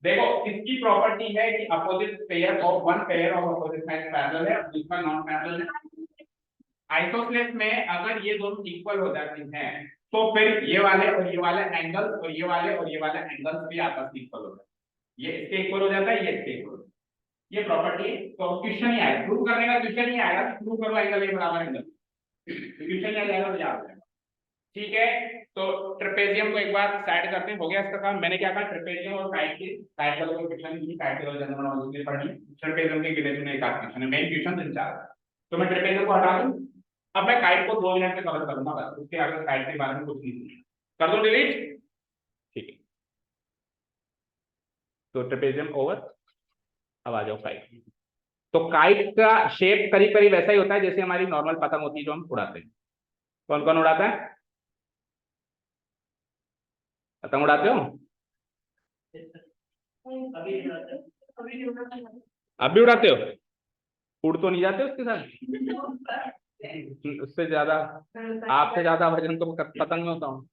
देखो इसकी प्रॉपर्टी है कि opposite pair of one pair of opposite side parallel है, दूसरा नॉन पैरेलल है। आइसोसेलेस में अगर ये दोनों इक्वल हो जाते हैं तो फिर ये वाले और ये वाले एंगल्स और ये वाले और ये वाले एंगल्स भी आपस में इक्वल हो जाते हैं। ये इसके इक्वल हो जाता है, ये इसके इक्वल, ये प्रॉपर्टी। तो क्वेश्चन ही आएगा, प्रूव करने का क्वेश्चन ही आएगा, प्रूव करो एंगल ए बराबर एंगल, क्वेश्चन आ जाएगा तो याद रहेगा। ठीक है, तो ट्रेपेजियम को एक बार साइड करते हैं, हो गया इसका काम। मैंने क्या कहा, ट्रेपेजियम और साइड के साइड वालों को क्वेश्चन की साइड के जनरल नॉलेज पढ़नी, ट्रेपेजियम के गिने चुने एक आध क्वेश्चन है, मेन क्वेश्चन 3-4। तो मैं ट्रेपेजियम को हटा दूं। अब मैं काइट को 2 मिनट में कवर करूंगा बस, उसके आगे काइट के बारे में कुछ नहीं कर दो, डिलीट। ठीक है, तो ट्रेपेजियम ओवर। अब आ जाओ काइट। तो काइट का शेप करीब करीब ऐसा ही होता है जैसे हमारी नॉर्मल पतंग होती है जो हम उड़ाते हैं। कौन कौन उड़ाता है? पतंग उड़ाते हो? अब भी उड़ाते हो? उड़ तो नहीं जाते उसके साथ? उससे ज्यादा, आपसे ज्यादा वजन तो पतंग में होता हूँ।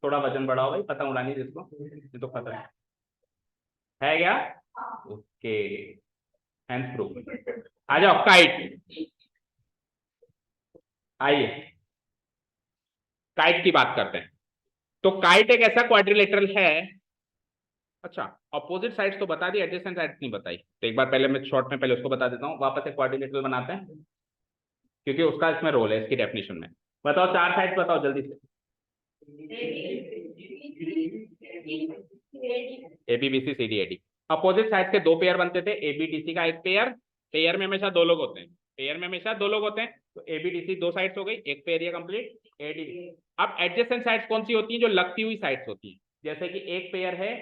थोड़ा वजन बढ़ाओ भाई, पतंग उड़ानी जिसको, ये तो खतरा है क्या? Okay, hands proof. आ जाओ काइट, आइए काइट की बात करते हैं। तो काइट एक ऐसा क्वाड्रिलेटरल है। अच्छा, अपोजिट साइड्स तो बता दी, एडजेसेंट साइड्स नहीं बताई, तो एक बार पहले मैं शॉर्ट में पहले उसको बता देता हूँ। वापस एक क्वाड्रिलेटरल बनाते हैं क्योंकि उसका इसमें रोल है इसकी डेफिनेशन में। बताओ 4 साइड्स बताओ जल्दी से। एबीबीसी सीडी एडी। अपोजिट साइड के 2 पेयर बनते थे, एबीडीसी का एक पेयर। पेयर में हमेशा 2 लोग होते हैं, पेयर में हमेशा 2 लोग होते हैं। तो एबीडीसी 2 साइड्स हो गई, एक पेयर ये कंप्लीट एडी। अब एडजेसेंट साइड्स कौन सी होती हैं? जो लगती हुई साइड्स होती हैं, जैसे कि एक पेयर है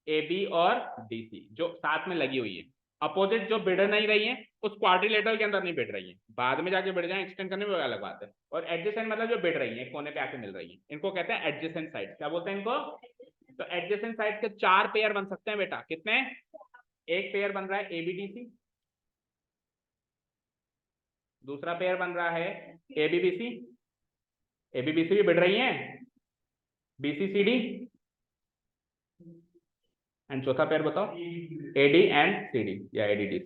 AB और DC जो साथ में लगी हुई है। अपोजिट जो बढ़ नहीं रही है उस क्वाड्रिलेटरल के अंदर नहीं बढ़ रही है, बाद में जाके बढ़ जाए एक्सटेंड करने में अलग बात है। और एडजेसेंट मतलब जो बढ़ रही है, कोने पे आके मिल रही है, इनको कहते हैं एडजेसेंट साइड। क्या बोलते हैं इनको? तो एडजेसेंट साइड के 4 पेयर बन सकते हैं बेटा। कितने? एक पेयर बन रहा है एबीडीसी, दूसरा पेयर बन रहा है एबीबीसी, एबीबीसी भी बढ़ रही है, बीसीसीडी, एंड चौथा पेयर बताओ एडी एंड सीडी या एडीडी।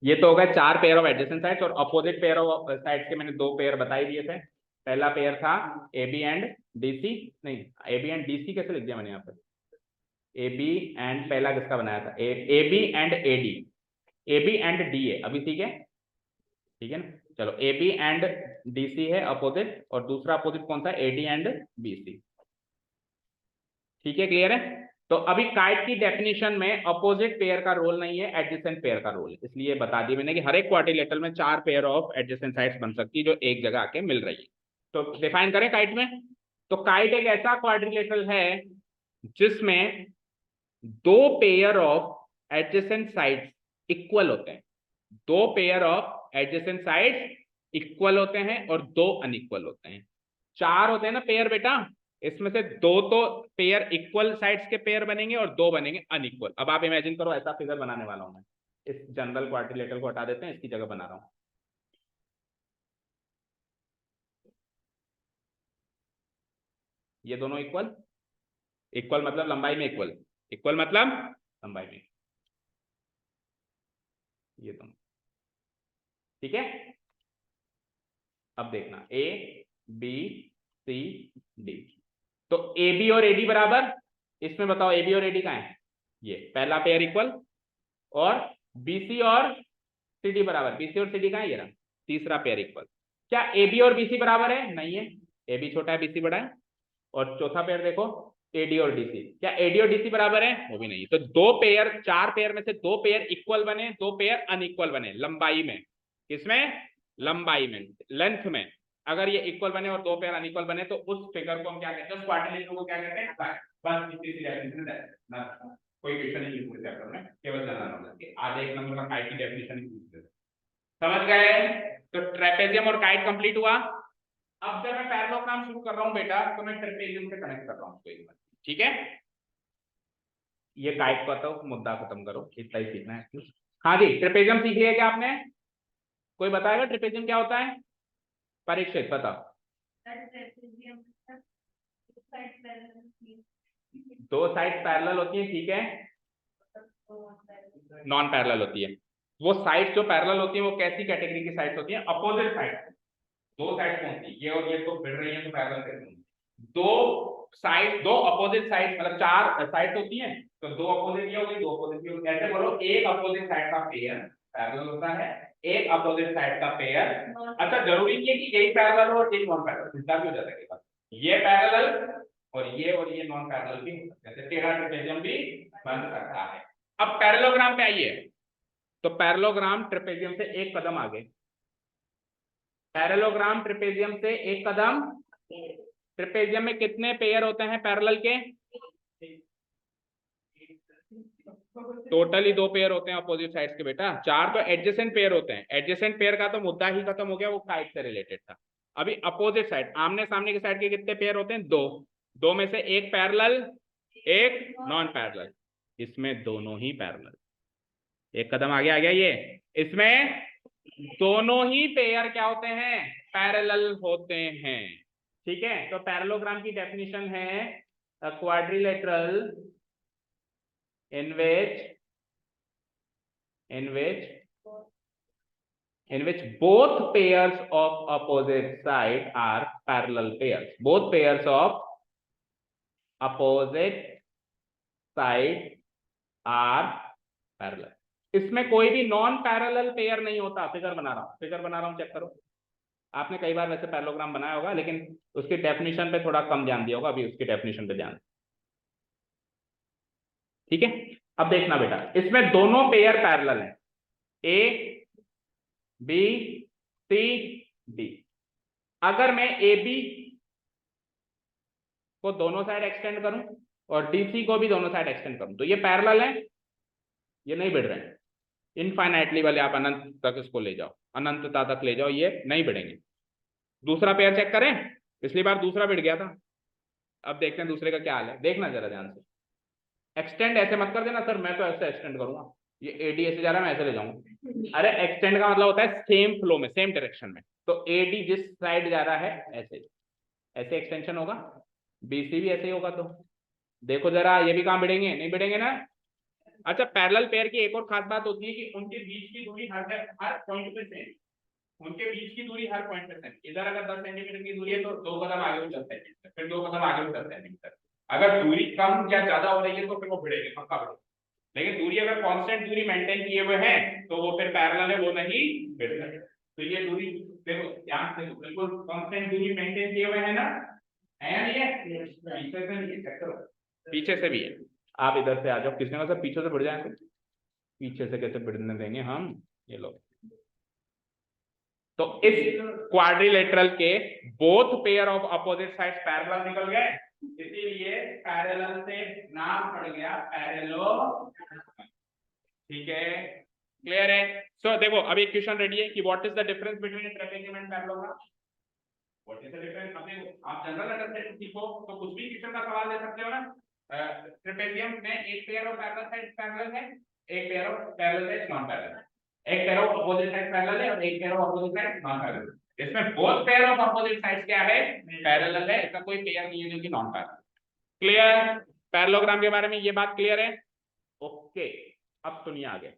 ये तो हो गए 4 पेयर ऑफ एडजेसेंट साइड्स। और अपोजिट पेयर ऑफ साइड्स के मैंने 2 पेयर बता ही दिए थे। पहला पेयर था AB एंड DC, नहीं AB एंड DC कैसे लिख दिया मैंने यहाँ पर? AB एंड पहला किसका बनाया था? AB and AD, AB and DA अभी ठीक है ना। चलो AB एंड DC है अपोजिट, और दूसरा अपोजिट कौन सा? AD and BC। ठीक है, क्लियर है? तो अभी काइट की डेफिनेशन में अपोजिट पेयर का रोल नहीं है, एडजेसेंट पेयर का रोल है। इसलिए बता दिया मैंने कि हर एक क्वाड्रिलेटरल में 4 पेयर ऑफ एडजेसेंट साइड्स बन सकती है जो एक जगह आके मिल रही है। तो डिफाइन करें काइट में। तो काइट एक ऐसा क्वाड्रिलेटरल है जिसमें 2 pair of adjacent sides equal होते हैं। 2 pair of adjacent sides equal होते हैं और 2 अनइक्वल होते हैं। 4 होते हैं ना पेयर बेटा, इसमें से 2 तो पेयर इक्वल साइड्स के पेयर बनेंगे और 2 बनेंगे अनइक्वल। अब आप इमेजिन करो, ऐसा फिगर बनाने वाला हूं मैं। इस जनरल क्वाड्रिलेटरल को हटा देते हैं, इसकी जगह बना रहा हूं। ये दोनों इक्वल, इक्वल मतलब लंबाई में इक्वल, इक्वल मतलब लंबाई में, ये दोनों। ठीक है, अब देखना A B C D। तो AB और AD बराबर, इसमें बताओ AB और AD कहाँ है? ये पहला पेयर इक्वल, और BC और CD बराबर, BC और CD कहाँ है? ये रहा तीसरा पेयर इक्वल। क्या AB और BC बराबर है? नहीं है, AB छोटा है BC बड़ा है। और चौथा पेयर देखो AD और DC, क्या AD और DC बराबर है? वो भी नहीं। तो 2 पेयर, 4 पेयर में से 2 पेयर इक्वल बने, 2 पेयर अनइक्वल बने लंबाई में। किसमें? लंबाई में, लेंथ में। अगर ये इक्वल बने और 2 पेयर अनइक्वल बने तो उस फिगर को हम क्या कहते हैं? उस क्वाड्रिलेटरल को क्या कहते हैं? बस इतनी सी डेफिनेशन है ना, कोई क्वेश्चन नहीं पूछे चैप्टर में, केवल जनरल नॉलेज के आधे 1 नंबर का काइट की डेफिनेशन ही पूछते थे। समझ गए? तो ट्रेपेजियम और काइट कंप्लीट हुआ। अब जब मैं पैरेललोग्राम शुरू कर रहा हूं बेटा, तो मैं ट्रेपेजियम से कनेक्ट कर रहा हूं इसको एक बार। ठीक है, ये काइट का तो मुद्दा खत्म करो, इतना ही सीखना है। हाँ जी, ट्रेपेजियम सीख लिया क्या आपने? कोई बताएगा ट्रेपेजियम क्या होता है? परीक्षित बताओ। 2 साइड पैरेलल होती है, ठीक है, नॉन पैरेलल होती है। वो साइड जो पैरेलल होती है वो कैसी कैटेगरी की साइड होती है? Opposite side. 2 साइड कौन सी? ये और ये तो भिड़ रही है तो पैरेलल कैसे होंगी? 2 साइड, 2 अपोजिट साइड, मतलब 4 साइड होती हैं, तो 2 अपोजिट ये हो गई, 2 अपोजिट ये हो गई। ऐसे बोलो, एक अपोजिट साइड का पेयर पैरेलल होता है, एक अपोजिट साइड का पेयर। अच्छा, जरूरी नहीं है कि यही पैरेलल हो और यही नॉन पैरेलल, सिद्धा भी हो जाता है। ये पैरेलल और ये नॉन पैरेलल भी हो सकता है, जैसे टेढ़ा ट्रेपेजियम भी बन सकता है। अब पैरेललोग्राम पे आइए। तो पैरेललोग्राम ट्रेपेजियम से एक कदम आगे, पैरेललोग्राम ट्रेपेजियम से एक कदम। ट्रेपेजियम में कितने पेयर होते हैं पैरेलल के? टोटली 2 पेयर होते हैं अपोजिट साइड्स के बेटा। 4 तो एडजेसेंट पेयर होते हैं। एडजेसेंट पेयर का तो मुद्दा ही खत्म हो गया, वो साइड से रिलेटेड था। अभी अपोजिट साइड, आमने सामने की साइड के कितने पेयर होते हैं? 2। 2 में से एक पैरेलल, एक नॉन पैरेलल। इसमें दोनों ही पैरेलल। एक कदम आगे आ गया ये। इसमें दोनों ही पेयर क्या होते हैं? पैरेलल होते हैं। ठीक है, तो पैरेललोग्राम की डेफिनेशन है a quadrilateral in which both pairs of opposite side are parallel pairs. Both pairs of opposite side are parallel. इसमें कोई भी नॉन पैरेलल पेयर नहीं होता। फिगर बना रहा हूं, चेक करो। आपने कई बार वैसे पैरेललोग्राम बनाया होगा, लेकिन उसकी डेफिनेशन पे थोड़ा कम ध्यान दिया होगा। अभी उसकी डेफिनेशन पे ध्यान। ठीक है, अब देखना बेटा, इसमें दोनों पेयर पैरेलल हैं, ए बी सी डी। अगर मैं ए बी को दोनों साइड एक्सटेंड करूं और डीसी को भी दोनों साइड एक्सटेंड करूं, तो ये पैरेलल है, ये नहीं बढ़ रहे हैं। इनफाइनाइटली वाले आप अनंत तक इसको ले जाओ, अनंतता तक ले जाओ, ये नहीं बढ़ेंगे। दूसरा पेयर चेक करें, पिछली बार दूसरा बढ़ गया था, अब देखते हैं दूसरे का क्या हाल है, देखना जरा ध्यान से। एक्सटेंड ऐसे मत कर देना सर, मैं तो ऐसे एक्सटेंड करूंगा, ये एडी ऐसे जा रहा है मैं ऐसे ले जाऊंगा। अरे एक्सटेंड का मतलब होता है सेम फ्लो में, सेम डायरेक्शन में, तो एडी जिस साइड जा रहा है ऐसे ऐसे एक्सटेंशन होगा, बीसी भी ऐसे ही होगा। तो देखो जरा ये भी कहाँ भिड़ेंगे, नहीं भिड़ेंगे ना। अच्छा, पैरेलल पेयर की एक और खास बात होती है कि उनके बीच की दूरी हर पॉइंट पे सेम, उनके बीच की दूरी हर पॉइंट पे सेम। इधर अगर 10 सेंटीमीटर की दूरी है तो 2 कदम आगे भी 10 सेंटीमीटर, फिर 2 कदम आगे भी 10 सेंटीमीटर। अगर दूरी कम या ज्यादा हो रही है तो फिर वो भिड़ेंगे, पक्का भिड़ेंगे। लेकिन दूरी अगर कांस्टेंट दूरी मेंटेन किए हुए हैं तो वो फिर पैरेलल है, वो नहीं भिड़ सकते। तो ये दूरी देखो ध्यान से, बिल्कुल कांस्टेंट दूरी मेंटेन किए हुए हैं ना, है या नहीं है? पीछे से नहीं है, पीछे से भी है। आप इधर से आ जाओ, किसने कहा सर पीछे से भिड़ जाए, तो पीछे से कैसे भिड़ने देंगे हम, ये लो। तो इस क्वाड्रिलेटरल के both pair of opposite sides parallel निकल गए, इसीलिए पैरेलल से नाम पड़ गया पैरेललोग्राम। ठीक है, क्लियर है? सो देखो अभी क्वेश्चन रेडी है कि what is the difference between trapezium and parallelogram. What is the difference? आप जनरल अंडरस्टैंडिंग सीखो तो कुछ भी क्वेश्चन का सवाल दे सकते हो ना। ट्रेपेजियम में एक pair of parallel sides parallel है, एक pair of parallel sides non parallel, एक pair of opposite sides parallel है और एक pair of opposite sides non parallel. इसमें both pair of opposite sides क्या है, पैरेलल है, इसका कोई पेयर नहीं है जो कि नॉन पैरेलल। क्लियर? पैरेललोग्राम के बारे में ये बात क्लियर है? ओके, अब सुनिए आगे।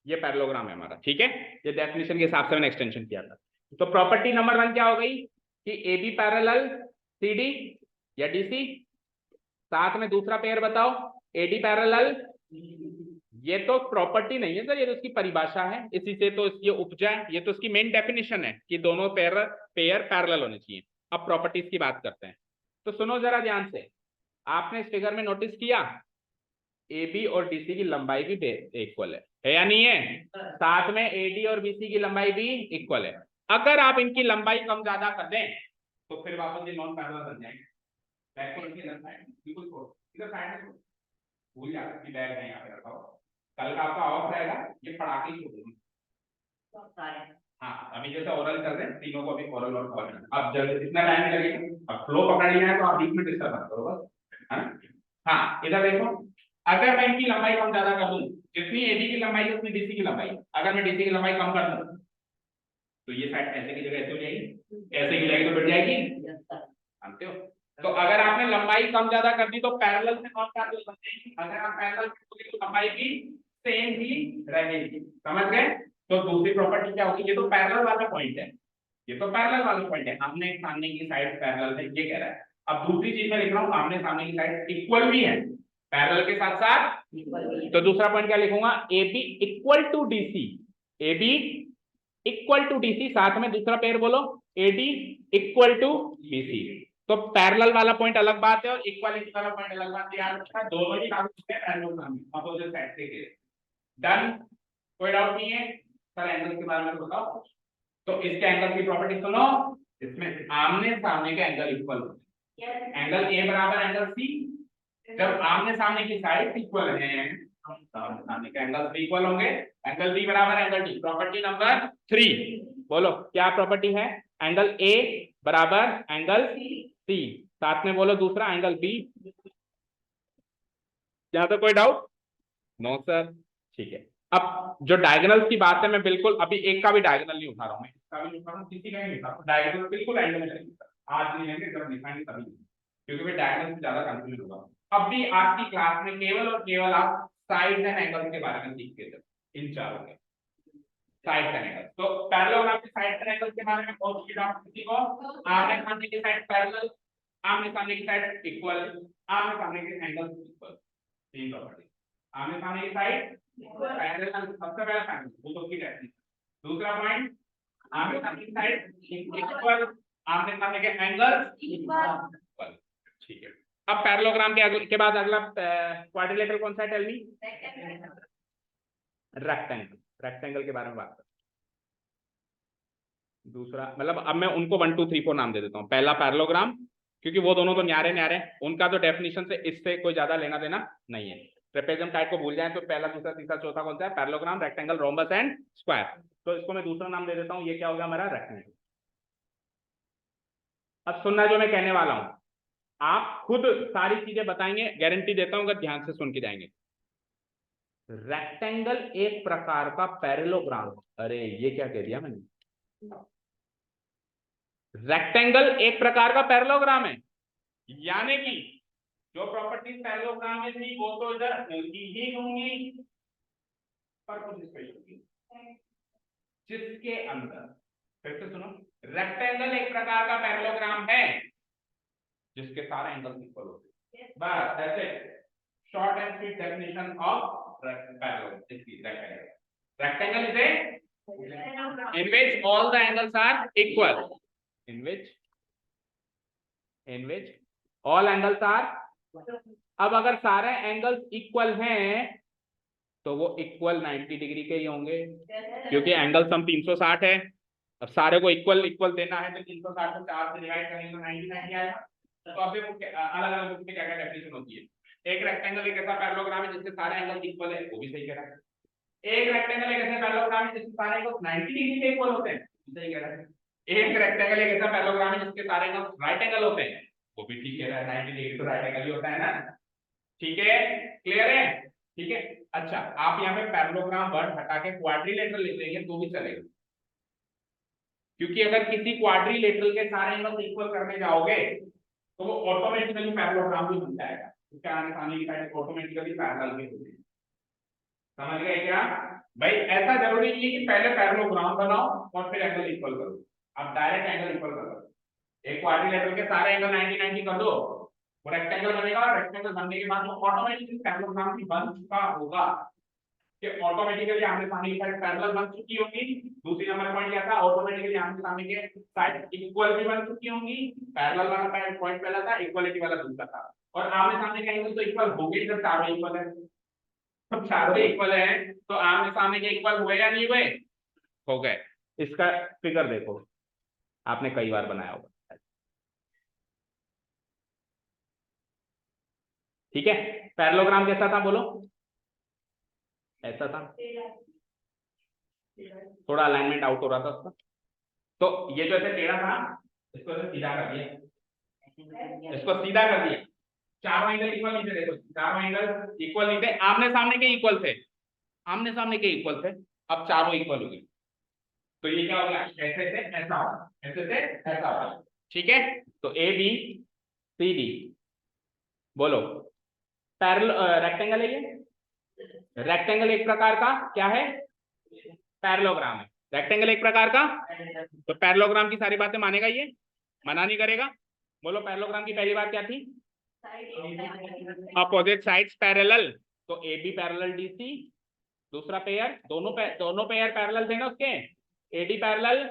ये पैरेललोग्राम है हमारा, ठीक है। ये डेफिनेशन के हिसाब से मैंने एक्सटेंशन किया था। तो प्रॉपर्टी नंबर 1 क्या हो गई कि A B parallel C D या डीसी। साथ में दूसरा पेयर बताओ, एडी पैरेलल। ये तो प्रॉपर्टी नहीं है सर, ये तो उसकी परिभाषा है, इसी से तो ये उपजा है, ये तो उसकी मेन डेफिनेशन है कि दोनों पेयर पैरेलल होने चाहिए। अब प्रॉपर्टीज की बात करते हैं, तो सुनो जरा ध्यान से। आपने इस फिगर में नोटिस किया ए बी और डीसी की लंबाई भी इक्वल है या नहीं है? साथ में एडी और बीसी की लंबाई भी इक्वल है। अगर आप इनकी लंबाई कम ज्यादा कर दें तो फिर वापस ये नॉन पैरेलल बन जाएंगे। बैकवर्ड की साइड बिल्कुल छोड़, इधर साइड में छोड़, भूल जा कि बैग नहीं यहाँ पे रखा हो, कल का आपका ऑफ रहेगा, ये पढ़ाके ही छोड़ूंगी। हाँ, अभी जैसे ओरल कर रहे हैं तीनों को, अभी ओरल और कवर, अब जल्दी जितना टाइम लगेगा, अब फ्लो पकड़ लिया है तो आप बीच में डिस्टर्ब मत करो बस, है ना? हाँ, इधर देखो, अगर मैं इनकी लंबाई कम ज्यादा कर दूं, जितनी एडी की लंबाई है उतनी डीसी की लंबाई, अगर मैं डीसी की लंबाई कम कर दूं तो ये साइड ऐसे की जगह ऐसे हो जाएगी, ऐसे की जाएगी तो बढ़ जाएगी, जानते हो? तो अगर आपने लंबाई कम ज्यादा कर दी तो पैरेलल से नॉन पैरेलल बन जाएगी, अगर आप पैरेलल करोगे तो लंबाई भी सेम ही रहेगी। समझ गए? तो दूसरी प्रॉपर्टी क्या होगी, ये तो पैरेलल वाला पॉइंट है, ये तो पैरेलल वाला पॉइंट है, आमने सामने की साइड पैरेलल है ये कह रहा है। अब दूसरी चीज में लिख रहा हूँ, आमने सामने की साइड इक्वल भी है पैरेलल के साथ साथ, तो दूसरा पॉइंट क्या लिखूंगा, A B equal to D C, A B equal to D C, साथ में दूसरा पेयर बोलो एडी इक्वल टू बीसी। तो पैरेलल वाला पॉइंट अलग बात है और इक्वलिटी वाला पॉइंट अलग बात है, याद रखना दोनों ही काम करते हैं पैरेललोग्राम में अपोजिट साइड से। डन, कोई डाउट नहीं है? सर एंगल के बारे में बताओ। तो इसके एंगल की प्रॉपर्टी सुनो, इसमें आमने सामने के एंगल इक्वल होते हैं, एंगल ए बराबर एंगल सी, जब आमने सामने की साइड इक्वल है सामने के एंगल भी इक्वल होंगे, एंगल बी बराबर एंगल डी। प्रॉपर्टी नंबर 3 बोलो क्या प्रॉपर्टी है, एंगल ए बराबर एंगल सी, साथ में बोलो दूसरा एंगल बी। यहाँ तो कोई डाउट? नो सर, ठीक है। अब जो डायगोनल की बात है, मैं बिल्कुल अभी एक का भी डायगोनल नहीं उठा रहा हूँ, मैं इसका भी नहीं उठा रहा हूँ, किसी का नहीं उठा रहा हूँ, डायगोनल बिल्कुल एंड में लगेगा, आज नहीं लेंगे जब निकालेंगे तभी, क्योंकि मैं डायगोनल से ज्यादा कंफ्यूज होगा। अब भी आपकी क्लास में केवल और केवल आप साइड एंड एंगल के बारे में सीख के थे, इन चारों के साइड एंड एंगल। तो पैरेललोग्राम के साइड एंड एंगल के बारे में बहुत डाउट किसी को, आमने सामने की साइड पैरेलल, आमने सामने की साइड इक्वल, आमने सामने के एंगल इक्वल, तीन प्रॉपर्टी। आमने सामने की साइड पैरेलल, सबसे पहला पॉइंट वो तो की रहती है, दूसरा पॉइंट आमने सामने की साइड इक्वल, आमने सामने के एंगल इक्वल, ठीक है। अब पैरेललोग्राम के बाद अगला क्वाड्रिलेटरल कौन सा है, टेल मी? रेक्टेंगल, रेक्टेंगल के बारे में बात कर। दूसरा मतलब अब मैं उनको 1 2 3 4 नाम दे देता हूँ। पहला पैरेललोग्राम, क्योंकि वो दोनों तो न्यारे न्यारे, उनका तो डेफिनेशन से इससे कोई ज्यादा लेना देना नहीं है। ट्रेपेजियम टाइप को भूल जाए तो पहला दूसरा तीसरा चौथा कौन सा है? Parallelogram, rectangle, rhombus and square. तो इसको मैं दूसरा नाम दे देता हूँ, ये क्या होगा हमारा? रेक्टेंगल। अब सुनना जो मैं कहने वाला हूं, आप खुद सारी चीजें बताएंगे, गारंटी देता हूं अगर ध्यान से सुन के जाएंगे। रेक्टेंगल एक प्रकार का पैरेललोग्राम। अरे ये क्या कह दिया मैंने? रेक्टेंगल एक प्रकार का पैरेललोग्राम है, यानी कि जो प्रॉपर्टीज पैरेललोग्राम में थी वो तो इधर होंगी ही होंगी, पर कुछ स्पेशल होगी जिसके अंदर, फिर से सुनो, रेक्टेंगल एक प्रकार का पैरेललोग्राम है जिसके सारे एंगल इक्वल होते हैं। बस ऐसे short and sweet definition of parallelogram. Rectangle is a in which all the angles are equal. In which all angles are. अब अगर सारे एंगल्स इक्वल हैं तो वो इक्वल 90 डिग्री के ही होंगे, क्योंकि एंगल सम 360 है। अब सारे को इक्वल इक्वल देना है तो 360 को 4 से डिवाइड करेंगे तो 90 90 आएगा। तो अब देखो अलग अलग बुक में क्या क्या डेफिनेशन होती है। एक रेक्टेंगल एक ऐसा पैरेललोग्राम है जिसके सारे एंगल इक्वल है, वो भी सही कह रहा है। एक रेक्टेंगल एक ऐसा पैरेललोग्राम है जिसके सारे एंगल 90 डिग्री के इक्वल होते हैं, सही कह रहा है। एक रेक्टेंगल एक ऐसा पैरेललोग्राम है जिसके सारे एंगल राइट एंगल होते हैं, वो भी ठीक कह रहा है। 90 डिग्री तो राइट एंगल ही होता है ना। ठीक है, क्लियर है? ठीक है। अच्छा, आप यहाँ पे पैरेललोग्राम वर्ड हटा के क्वाड्रिलेटरल लिख लेंगे तो भी चलेगा, क्योंकि अगर किसी क्वाड्रिलेटरल के सारे एंगल इक्वल करने जाओगे तो वो ऑटोमेटिकली पैरेललोग्राम भी बन जाएगा, क्योंकि आने सामने की साइड ऑटोमेटिकली पैरेलल भी होते हैं। समझ गए क्या भाई? ऐसा जरूरी नहीं है कि पहले पैरेललोग्राम बनाओ और फिर एंगल इक्वल करो, आप डायरेक्ट एंगल इक्वल कर दो। एक क्वाड्रिलेटरल के सारे एंगल 90 90 कर दो, वो रेक्टेंगल बनेगा, और रेक्टेंगल बनने के बाद वो ऑटोमेटिकली पैरेललोग्राम भी बन चुका होगा, कि ऑटोमेटिकली आमने सामने की साइड पैरेलल बन चुकी होगी। दूसरी नंबर पॉइंट क्या था? ऑटोमेटिकली आमने सामने के साइड इक्वल भी बन चुकी होंगी। पैरेलल वाला पॉइंट पहला था, इक्वलिटी वाला दूसरा था, और आमने सामने के एंगल तो इक्वल हो गए जब चारों इक्वल है। अब चारों इक्वल है तो आमने सामने के इक्वल हुए या नहीं हुए? हो गए। इसका फिगर देखो, आपने कई बार बनाया होगा। ठीक है, पैरेललोग्राम कैसा था बोलो? ऐसा था, थोड़ा अलाइनमेंट आउट हो रहा था उसका। तो ये जो ऐसे टेढ़ा था, इसको ऐसे सीधा कर दिया, इसको सीधा कर दिया। चारों एंगल इक्वल नहीं थे, देखो चारों एंगल इक्वल नहीं थे, आमने सामने के इक्वल थे, आमने सामने के इक्वल थे। अब चारों इक्वल हो गए, तो ये क्या हो गया? ऐसे से ऐसा होगा, ऐसे से ऐसा होगा। ठीक है, तो ए बी सी डी, बोलो पैरेलल रेक्टेंगल है ये। रेक्टेंगल एक प्रकार का क्या है? पैरेललोग्राम है। रेक्टेंगल एक प्रकार का, तो पैरेललोग्राम की सारी बातें मानेगा ये? मना नहीं करेगा। बोलो पैरेललोग्राम की पहली बात क्या थी? अपोजिट साइड्स पैरेलल, तो A B parallel D C. दूसरा पेयर, दोनों पेयर पैरेलल थे ना उसके, एडी पैरेलल।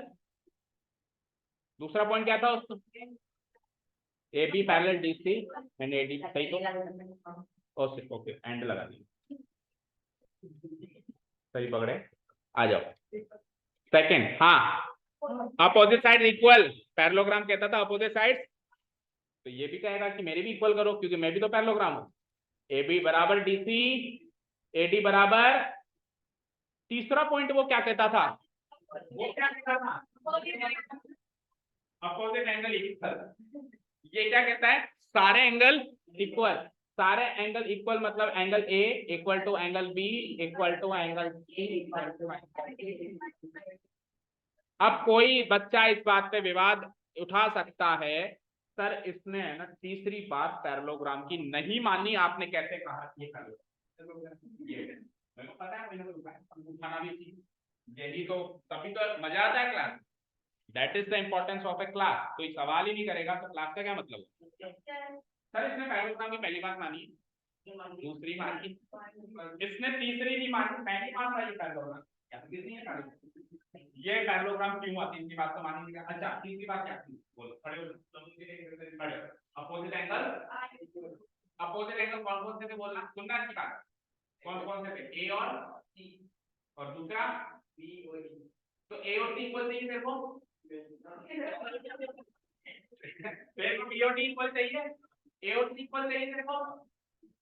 दूसरा पॉइंट क्या था उसको? A B parallel D C and A D, सही तो ओके एंड लगा दी, सही पकड़े। आ जाओ सेकंड। हाँ, अपोजिट साइड इक्वल, पैरेललोग्राम कहता था अपोजिट साइड, तो ये भी कहेगा कि मेरे भी इक्वल करो, क्योंकि मैं भी तो पैरेललोग्राम हूं। ए बी बराबर डी सी, एडी बराबर, तीसरा पॉइंट वो क्या कहता था? वो क्या कहता था? Opposite angle equal. ये क्या कहता है? सारे एंगल इक्वल। सारे एंगल इक्वल मतलब angle A equal to angle B equal to angle C equal to angle. अब कोई बच्चा इस बात पे विवाद उठा सकता है, सर इसने है ना तीसरी बात पैरेललोग्राम की नहीं मानी, आपने कैसे कहा ये कर लो? मेरे को पता है, मैंने तो उठाना भी थी, यही तो तभी तो मजा आता है class. That is the importance of A class. कोई सवाल ही नहीं करेगा तो क्लास का क्या मतलब? सर इसने पैरेललोग्राम की पहली बात मानी, दूसरी मानी, इसने तीसरी नहीं मानी, पहली बात मानी पैरेललोग्राम। ये पैरेललोग्राम क्यों आती है, इनकी बात तो मानी नहीं। अच्छा, तीसरी बात क्या थी? बोलो, खड़े हो। अपोजिट एंगल, अपोजिट एंगल कौन कौन से थे बोलना, सुनना की बात, कौन कौन से थे? ए और सी, और दूसरा बी और डी। तो ए और सी इक्वल चाहिए तेरे को, तेरे को BOD इक्वल चाहिए, AOC इक्वल चाहिए तेरे को,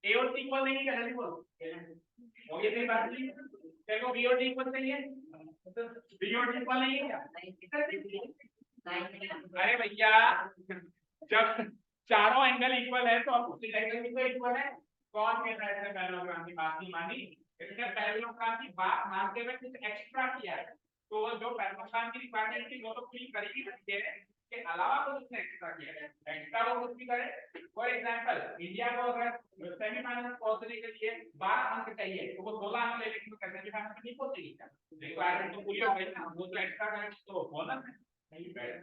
AOC इक्वल नहीं है जल्दी बोल, हो गई तेरी बात नहीं, तेरे को BOD इक्वल चाहिए, BOD इक्वल नहीं है क्या? अरे भैया जब चारों एंगल इक्वल है तो ऑपोजिट एंगल भी तो इक्वल है। कौन कहता है पैरेललोग्राम की बात नहीं मानी, इसने पैरेललोग्राम की बात मानते हुए कुछ एक्स्ट्रा किया है, तो जो पैरेललोग्राम की रिक्वायरमेंट थी वो तो पूरी करेगी, के अलावा कुछ उसने एक्स्ट्रा किया है, एक्स्ट्रा वो कुछ भी करे। फॉर एग्जांपल इंडिया को अगर सेमीफाइनल पहुंचने के लिए 12 अंक चाहिए तो वो 16 अंक ले लेगी तो कैसे सेमीफाइनल नहीं पहुंचेगी क्या? रिक्वायरमेंट तो पूरी हो गई ना, वो तो एक्स्ट्रा करेंगे तो बोनस है नहीं बैठ।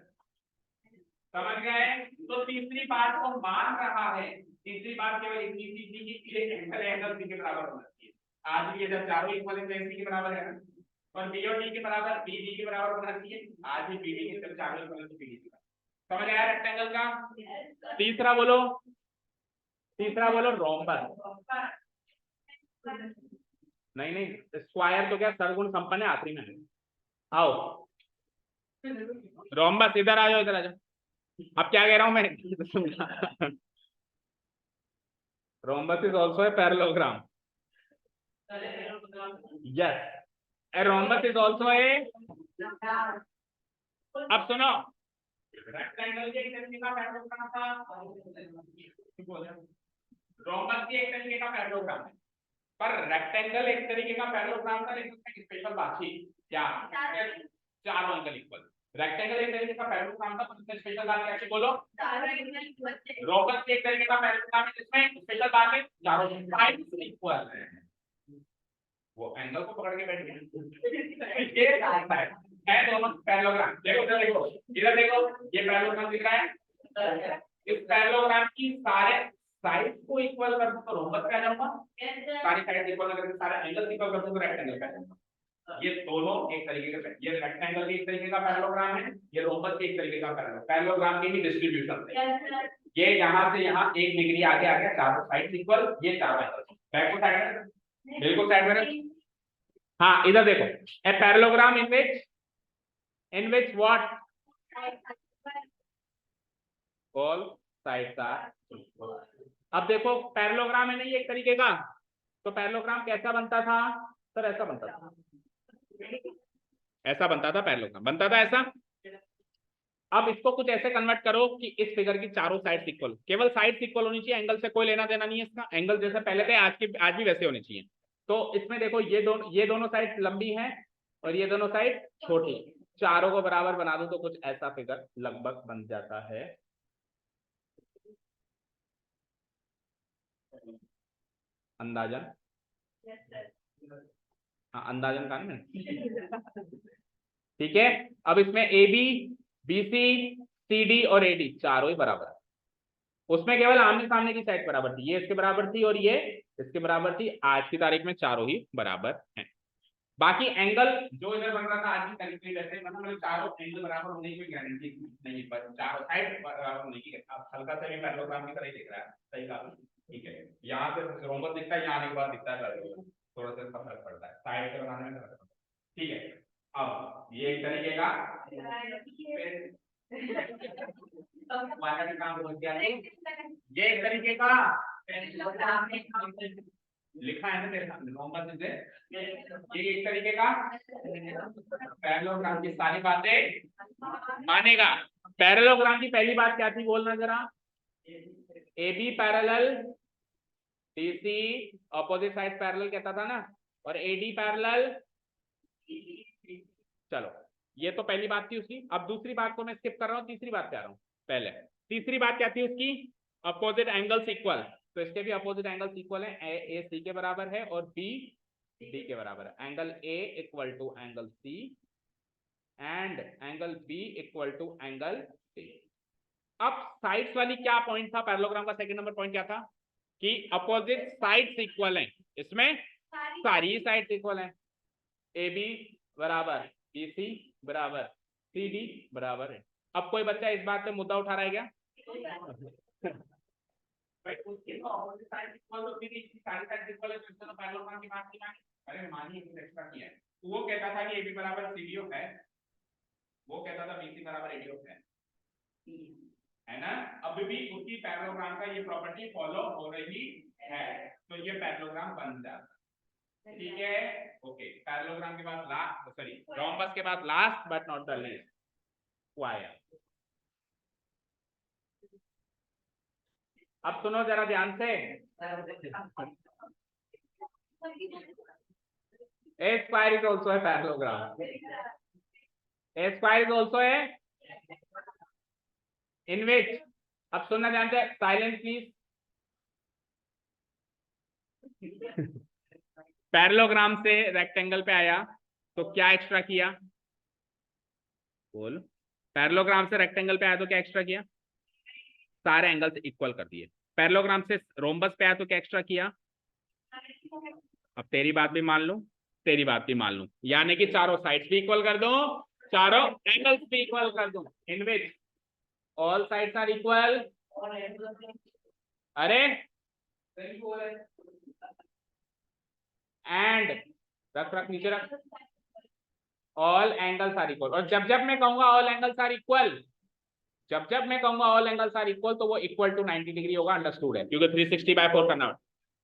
समझ गए? तो तीसरी बात को मान रहा है, तीसरी बात केवल इतनी सी कि एक एंगल एंगल सी के बराबर होना चाहिए। आज भी जब चारों इक्वल है सी के बराबर है ना, और बी और डी के बराबर, बी डी के बराबर होना चाहिए। आज भी बी डी के जब चारों इक्वल है तो बी डी के बराबर। समझ आया रेक्टेंगल का? तीसरा बोलो, तीसरा बोलो रोम्बस। नहीं नहीं, स्क्वायर तो क्या सरगुण संपन्न है, आखिरी में आओ। रोम्बस इधर आ जाओ, इधर आ जाओ। अब क्या कह रहा हूं मैं? Rhombus is also a parallelogram. Yes, a rhombus is also a. अब सुनो, रेक्टेंगल के एक तरीके का पैरेललोग्राम था, रोम्बस भी एक तरीके का पैरेललोग्राम है, पर रेक्टेंगल एक तरीके का पैरेललोग्राम था लेकिन उसमें स्पेशल बात थी क्या? चारों एंगल इक्वल। रेक्टेंगल एक तरीके का पैरेललोग्राम था, उसमें स्पेशल बात क्या थी बोलो? रोम्बस एक तरीके का पैरेललोग्राम है जिसमें स्पेशल बात है चारों साइड्स इक्वल है। वो एंगल को पकड़ के बैठ गए। ये है दोनों पैरेललोग्राम। देखो इधर देखो, इधर देखो, ये पैरेललोग्राम दिख रहा है, इस पैरेललोग्राम की सारे साइड को इक्वल कर दो तो रोम्बस पे आ जाऊंगा, सारी साइड इक्वल करके सारे एंगल इक्वल कर दो तो रेक्टेंगल पे आ जाऊंगा। ये दोनों एक तरीके का, ये रेक्टेंगल भी एक तरीके का पैरेललोग्राम है, ये रोम्बस भी एक तरीके का पैरेललोग्राम की ही डिस्ट्रीब्यूशन है। ये यहां से यहां 1 डिग्री आगे आ गया, चारों साइड इक्वल, ये चारों एंगल बैक को साइड में, बिल्कुल साइड में। हाँ इधर देखो, a parallelogram in which what all sides are equal. अब देखो पैरेललोग्राम है नहीं एक तरीके का, तो पैरेललोग्राम कैसा बनता था सर? ऐसा बनता था, ऐसा बनता था पैरेललोग्राम, बनता था ऐसा। अब इसको कुछ ऐसे कन्वर्ट करो कि इस फिगर की चारों साइड्स इक्वल, केवल साइड्स इक्वल होनी चाहिए, एंगल से कोई लेना देना नहीं है इसका, एंगल जैसे पहले थे आज भी वैसे होने चाहिए। तो इसमें देखो ये दोनों साइड लंबी हैं और ये दोनों साइड छोटी, चारों को बराबर बना दो तो कुछ ऐसा फिगर लगभग बन जाता है। अंदाजन, हाँ अंदाजन का ना। ठीक है, अब इसमें A B, B C, C D और ए डी चारों ही बराबर है। उसमें केवल आमने सामने की साइड बराबर थी, ये इसके बराबर थी और ये इसके बराबर थी। आज की तारीख में चारों ही बराबर हैं। बाकी एंगल जो इधर बन रहा था आज की तारीख में वैसे मतलब चारों एंगल बराबर होने की कोई गारंटी नहीं, पर चारों साइड बराबर होने की। अब हल्का सा भी पैरेललोग्राम की तरह ही दिख रहा है, सही कहा, ठीक है। यहाँ से रोम्बस दिखता है, यहाँ आने के बाद दिखता है पैरेललोग्राम, थोड़ा सा इसका फर्क पड़ता है, साइड से बनाने में फर्क पड़ता है, ठीक है। अब ये एक तरीके का काम हो गया, ये एक तरीके का लिखा है ना मेरे सामने रोम्बस से, ये एक तरीके का पैरेललोग्राम की सारी बातें मानेगा। पैरेललोग्राम की पहली बात क्या थी बोलना जरा? A B parallel, D C opposite side parallel कहता था ना, और ए डी पैरेलल। चलो ये तो पहली बात थी उसकी। अब दूसरी बात को मैं स्किप कर रहा हूँ, तीसरी बात पे आ रहा हूँ। पहले तीसरी बात क्या थी उसकी? अपोजिट एंगल्स इक्वल, तो इसके भी अपोजिट एंगल्स इक्वल है, ए सी के बराबर है और बी डी के बराबर है। Angle A equal to angle C and angle B equal to angle C. अब साइड्स वाली क्या पॉइंट था पैरेललोग्राम का? सेकंड नंबर पॉइंट क्या था कि अपोजिट साइड्स इक्वल हैं, इसमें सारी साइड्स इक्वल हैं, ए बी बराबर बी सी बराबर सी डी बराबर है। अब कोई बच्चा इस बात पे मुद्दा उठा रहा है क्या? अरे मानिए एक्स्ट्रा किया है, वो कहता था कि ए बी बराबर सी डी है, वो कहता था बी सी बराबर ए डी है, है ना, अभी भी उसी पैरेललोग्राम का ये प्रॉपर्टी फॉलो हो रही है, तो ये पैरेललोग्राम बन जाता है। ठीक है, ओके। पैरेललोग्राम के बाद लास्ट, सॉरी, रोम्बस के बाद last but not the least, square. अब सुनो जरा ध्यान से, A square is also a parallelogram. A square is also a in which, अब सुनना जानते हैं, साइलेंस प्लीज। पैरेललोग्राम से रेक्टेंगल पे आया तो क्या एक्स्ट्रा किया, बोल। पैरेललोग्राम से रेक्टेंगल पे आया तो क्या एक्स्ट्रा किया, सारे एंगल्स इक्वल कर दिए। पैरेललोग्राम से रोम्बस पे आया तो क्या एक्स्ट्रा किया, अब तेरी बात भी मान लूं, तेरी बात भी मान लूं, यानी कि चारों साइड्स भी इक्वल कर दूं, चारों एंगल्स भी इक्वल कर दूं, in which all sides are equal. अरे एंड रख रख नीचे रख, ऑल एंगल्स आर इक्वल। और जब जब मैं कहूंगा ऑल एंगल्स आर इक्वल, जब जब मैं कहूंगा ऑल एंगल्स आर इक्वल, तो वो इक्वल टू 90 डिग्री होगा, अंडरस्टूड है, क्योंकि 360/4 करना है।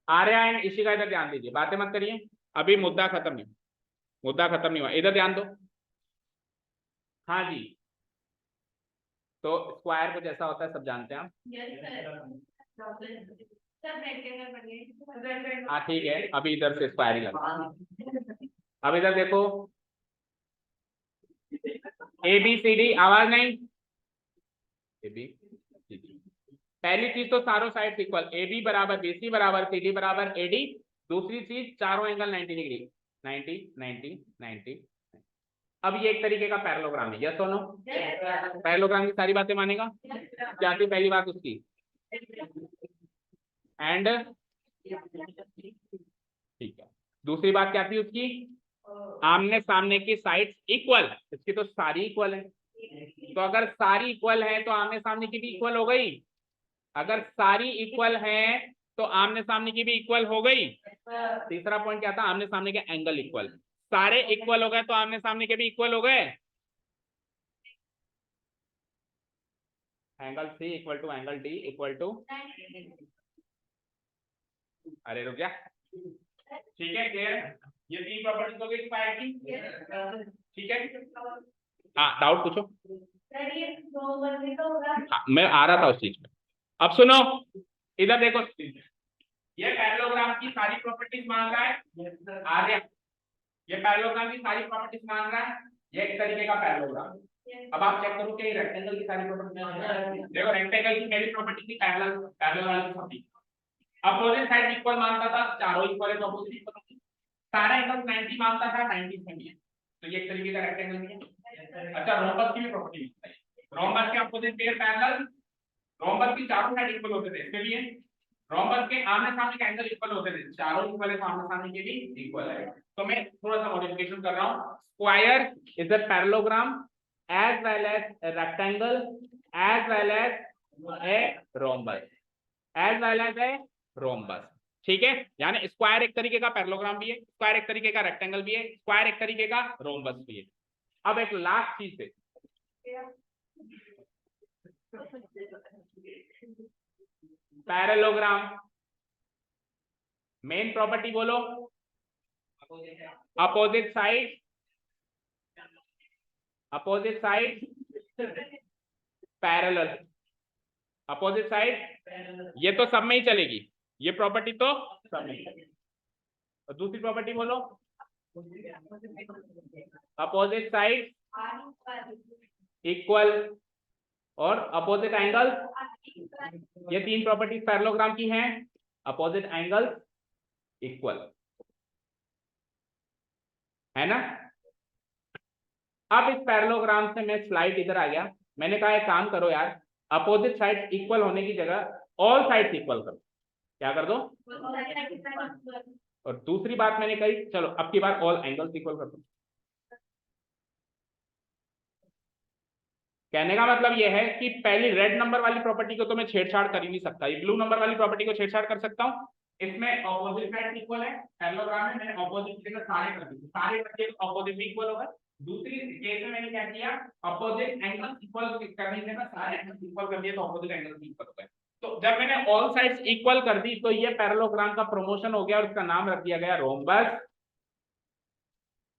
आर्या एंड इसी का इधर ध्यान दीजिए, बातें मत करिए, अभी मुद्दा खत्म नहीं, मुद्दा खत्म नहीं हुआ, इधर ध्यान दो। हाँ जी, तो स्क्वायर कुछ ऐसा होता है, सब जानते हैं आप। हाँ ठीक है, अभी इधर से स्क्वायर ही लगा। अब इधर देखो, ABCD, आवाज नहीं, ABCD। पहली चीज तो चारों साइड इक्वल, AB बराबर BC बराबर CD बराबर AD। दूसरी चीज चारों एंगल 90 डिग्री, 90 90 90। अब ये एक तरीके का पैरेललोग्राम है, यस और नो? पैरेललोग्राम की सारी बातें मानेगा? क्या थी पहली बात उसकी, एंड ठीक है। दूसरी बात क्या थी उसकी, आमने सामने की साइड्स इक्वल, इसकी तो सारी इक्वल है, तो अगर सारी इक्वल है तो आमने सामने की भी इक्वल हो गई, अगर सारी इक्वल है तो आमने सामने की भी इक्वल हो गई। तीसरा पॉइंट क्या था, आमने सामने के एंगल इक्वल, सारे इक्वल हो गए तो आमने सामने के भी इक्वल हो गए। Angle C equal to angle D equal to, अरे रुक जा, ठीक है, क्लियर। ये तीन प्रॉपर्टीज हो गई स्क्वायर की, ठीक है। हाँ डाउट पूछो। हाँ, मैं आ रहा था उस चीज में। अब सुनो, इधर देखो, ये पैरेललोग्राम की सारी प्रॉपर्टीज मान रहा है आर्या, ये पैरेललोग्राम की सारी प्रॉपर्टीज मान रहा है, ये एक तरीके का पैरेललोग्राम। अब आप चेक करो कि रेक्टेंगल की सारी प्रॉपर्टीज, देखो रेक्टेंगल की मेरी प्रॉपर्टी थी पैरेलल, पैरेलल वाली प्रॉपर्टी, अपोजिट साइड इक्वल मानता था, चारों इक्वल है तो अपोजिट इक्वल, सारा एंगल 90 मानता था, 90 से भी है, तो ये एक तरीके का रेक्टेंगल भी है। अच्छा, रोम्बस की भी प्रॉपर्टी है, रोम्बस के अपोजिट पेयर पैरेलल, रोम्बस की चारों साइड इक्वल होते थे, इसके लिए रोम्बस के आमने सामने के एंगल इक्वल होते थे, चारों इक्वल है, आमने सामने के भी इक्वल है। तो मैं थोड़ा सा मॉडिफिकेशन कर रहा हूं, square is a parallelogram as well as a rectangle as well as a rhombus, as well as a rhombus, ठीक है। यानी स्क्वायर एक तरीके का पैरेललोग्राम भी है, स्क्वायर एक तरीके का रेक्टेंगल भी है, स्क्वायर एक तरीके का रोम्बस भी है। अब एक लास्ट चीज है, पैरेललोग्राम मेन प्रॉपर्टी बोलो, opposite side, opposite side parallel, opposite side, ये तो सब में ही चलेगी, ये प्रॉपर्टी तो सब में चलेगी। और दूसरी प्रॉपर्टी बोलो, अपोजिट साइड इक्वल और अपोजिट एंगल, ये तीन प्रॉपर्टी पैरेललोग्राम की हैं, अपोजिट एंगल इक्वल, है ना। अब इस पैरेललोग्राम से मैं स्लाइड इधर आ गया, मैंने कहा एक काम करो यार, अपोजिट साइड इक्वल होने की जगह ऑल साइड्स इक्वल करो, क्या कर दो, और दूसरी बात मैंने कही, चलो अब की बार ऑल एंगल्स इक्वल कर दो। कहने का मतलब यह है कि पहली रेड नंबर वाली प्रॉपर्टी को तो मैं छेड़छाड़ कर ही नहीं सकता, ये ब्लू नंबर वाली प्रॉपर्टी को छेड़छाड़ कर सकता हूँ। इसमें ऑपोजिट साइड इक्वल है, पैरेललोग्राम में मैंने ऑपोजिट जगह सारे कर दिए, सारे करके ऑपोजिट भी इक्वल होगा, दूसरी केस में मैंने क्या किया, अपोजिट एंगल इक्वल करने से ना सारे एंगल इक्वल कर दिए तो अपोजिट एंगल इक्वल हो गए। तो जब मैंने ऑल साइड्स इक्वल कर दी तो ये पैरेललोग्राम का प्रमोशन हो गया और उसका नाम रख दिया गया रोम्बस।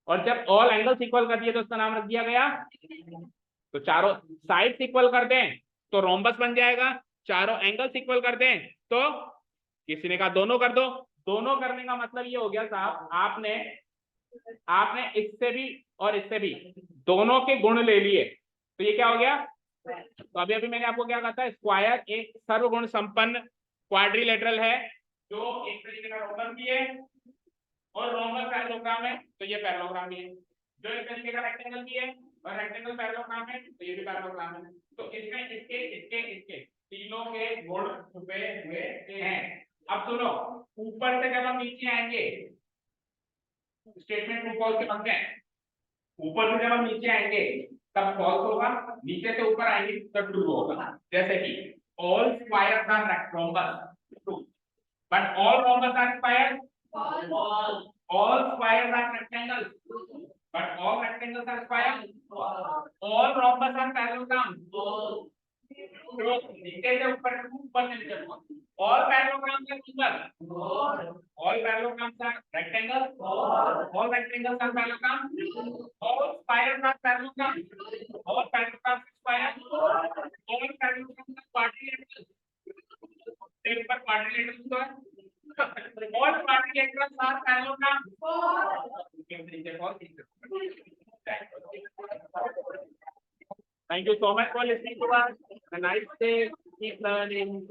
और जब ऑल एंगल्स इक्वल कर दिए तो उसका नाम रख दिया गया, तो चारों साइड्स इक्वल कर दें तो रोम्बस बन जाएगा, चारों एंगल्स इक्वल कर दें तो, किसी ने कहा दोनों कर दो, दोनों करने का मतलब ये हो गया साहब, आपने आपने इससे भी और इससे भी दोनों के गुण ले लिए, तो ये क्या हो गया। तो अभी अभी मैंने आपको क्या कहा था, स्क्वायर एक सर्वगुण संपन्न क्वाड्रिलेटरल है जो एक तरीके का रोमन भी है और रोमन पैरेललोग्राम है, तो ये पैरेललोग्राम भी है, जो एक तरीके का रेक्टेंगल भी है और रेक्टेंगल पैरेललोग्राम है, तो ये भी पैरेललोग्राम है। तो इसमें इसके इसके इसके तीनों के गुण छुपे हुए हैं। अब सुनो, ऊपर से जब हम नीचे आएंगे, स्टेटमेंट ट्रू फॉल्स के बनते हैं, ऊपर से जब हम नीचे आएंगे तब फॉल्स होगा, नीचे से ऊपर आएंगे तब ट्रू होगा। जैसे कि all squares are rhombus, true, but all rhombus are squares, all squares are rectangles, but all rectangles are squares, all rhombus are parallelograms, तो नीचे से ऊपर ऊपर से नीचे, all parallelograms are equal, all parallelograms are rectangles, all rectangles are parallelograms, all squares are parallelograms, all parallelograms are squares, all parallelograms are quadrilaterals, एक पर quadrilaterals तो है, all quadrilaterals are parallelograms, thank you so much for listening to us, have a nice day, keep learning.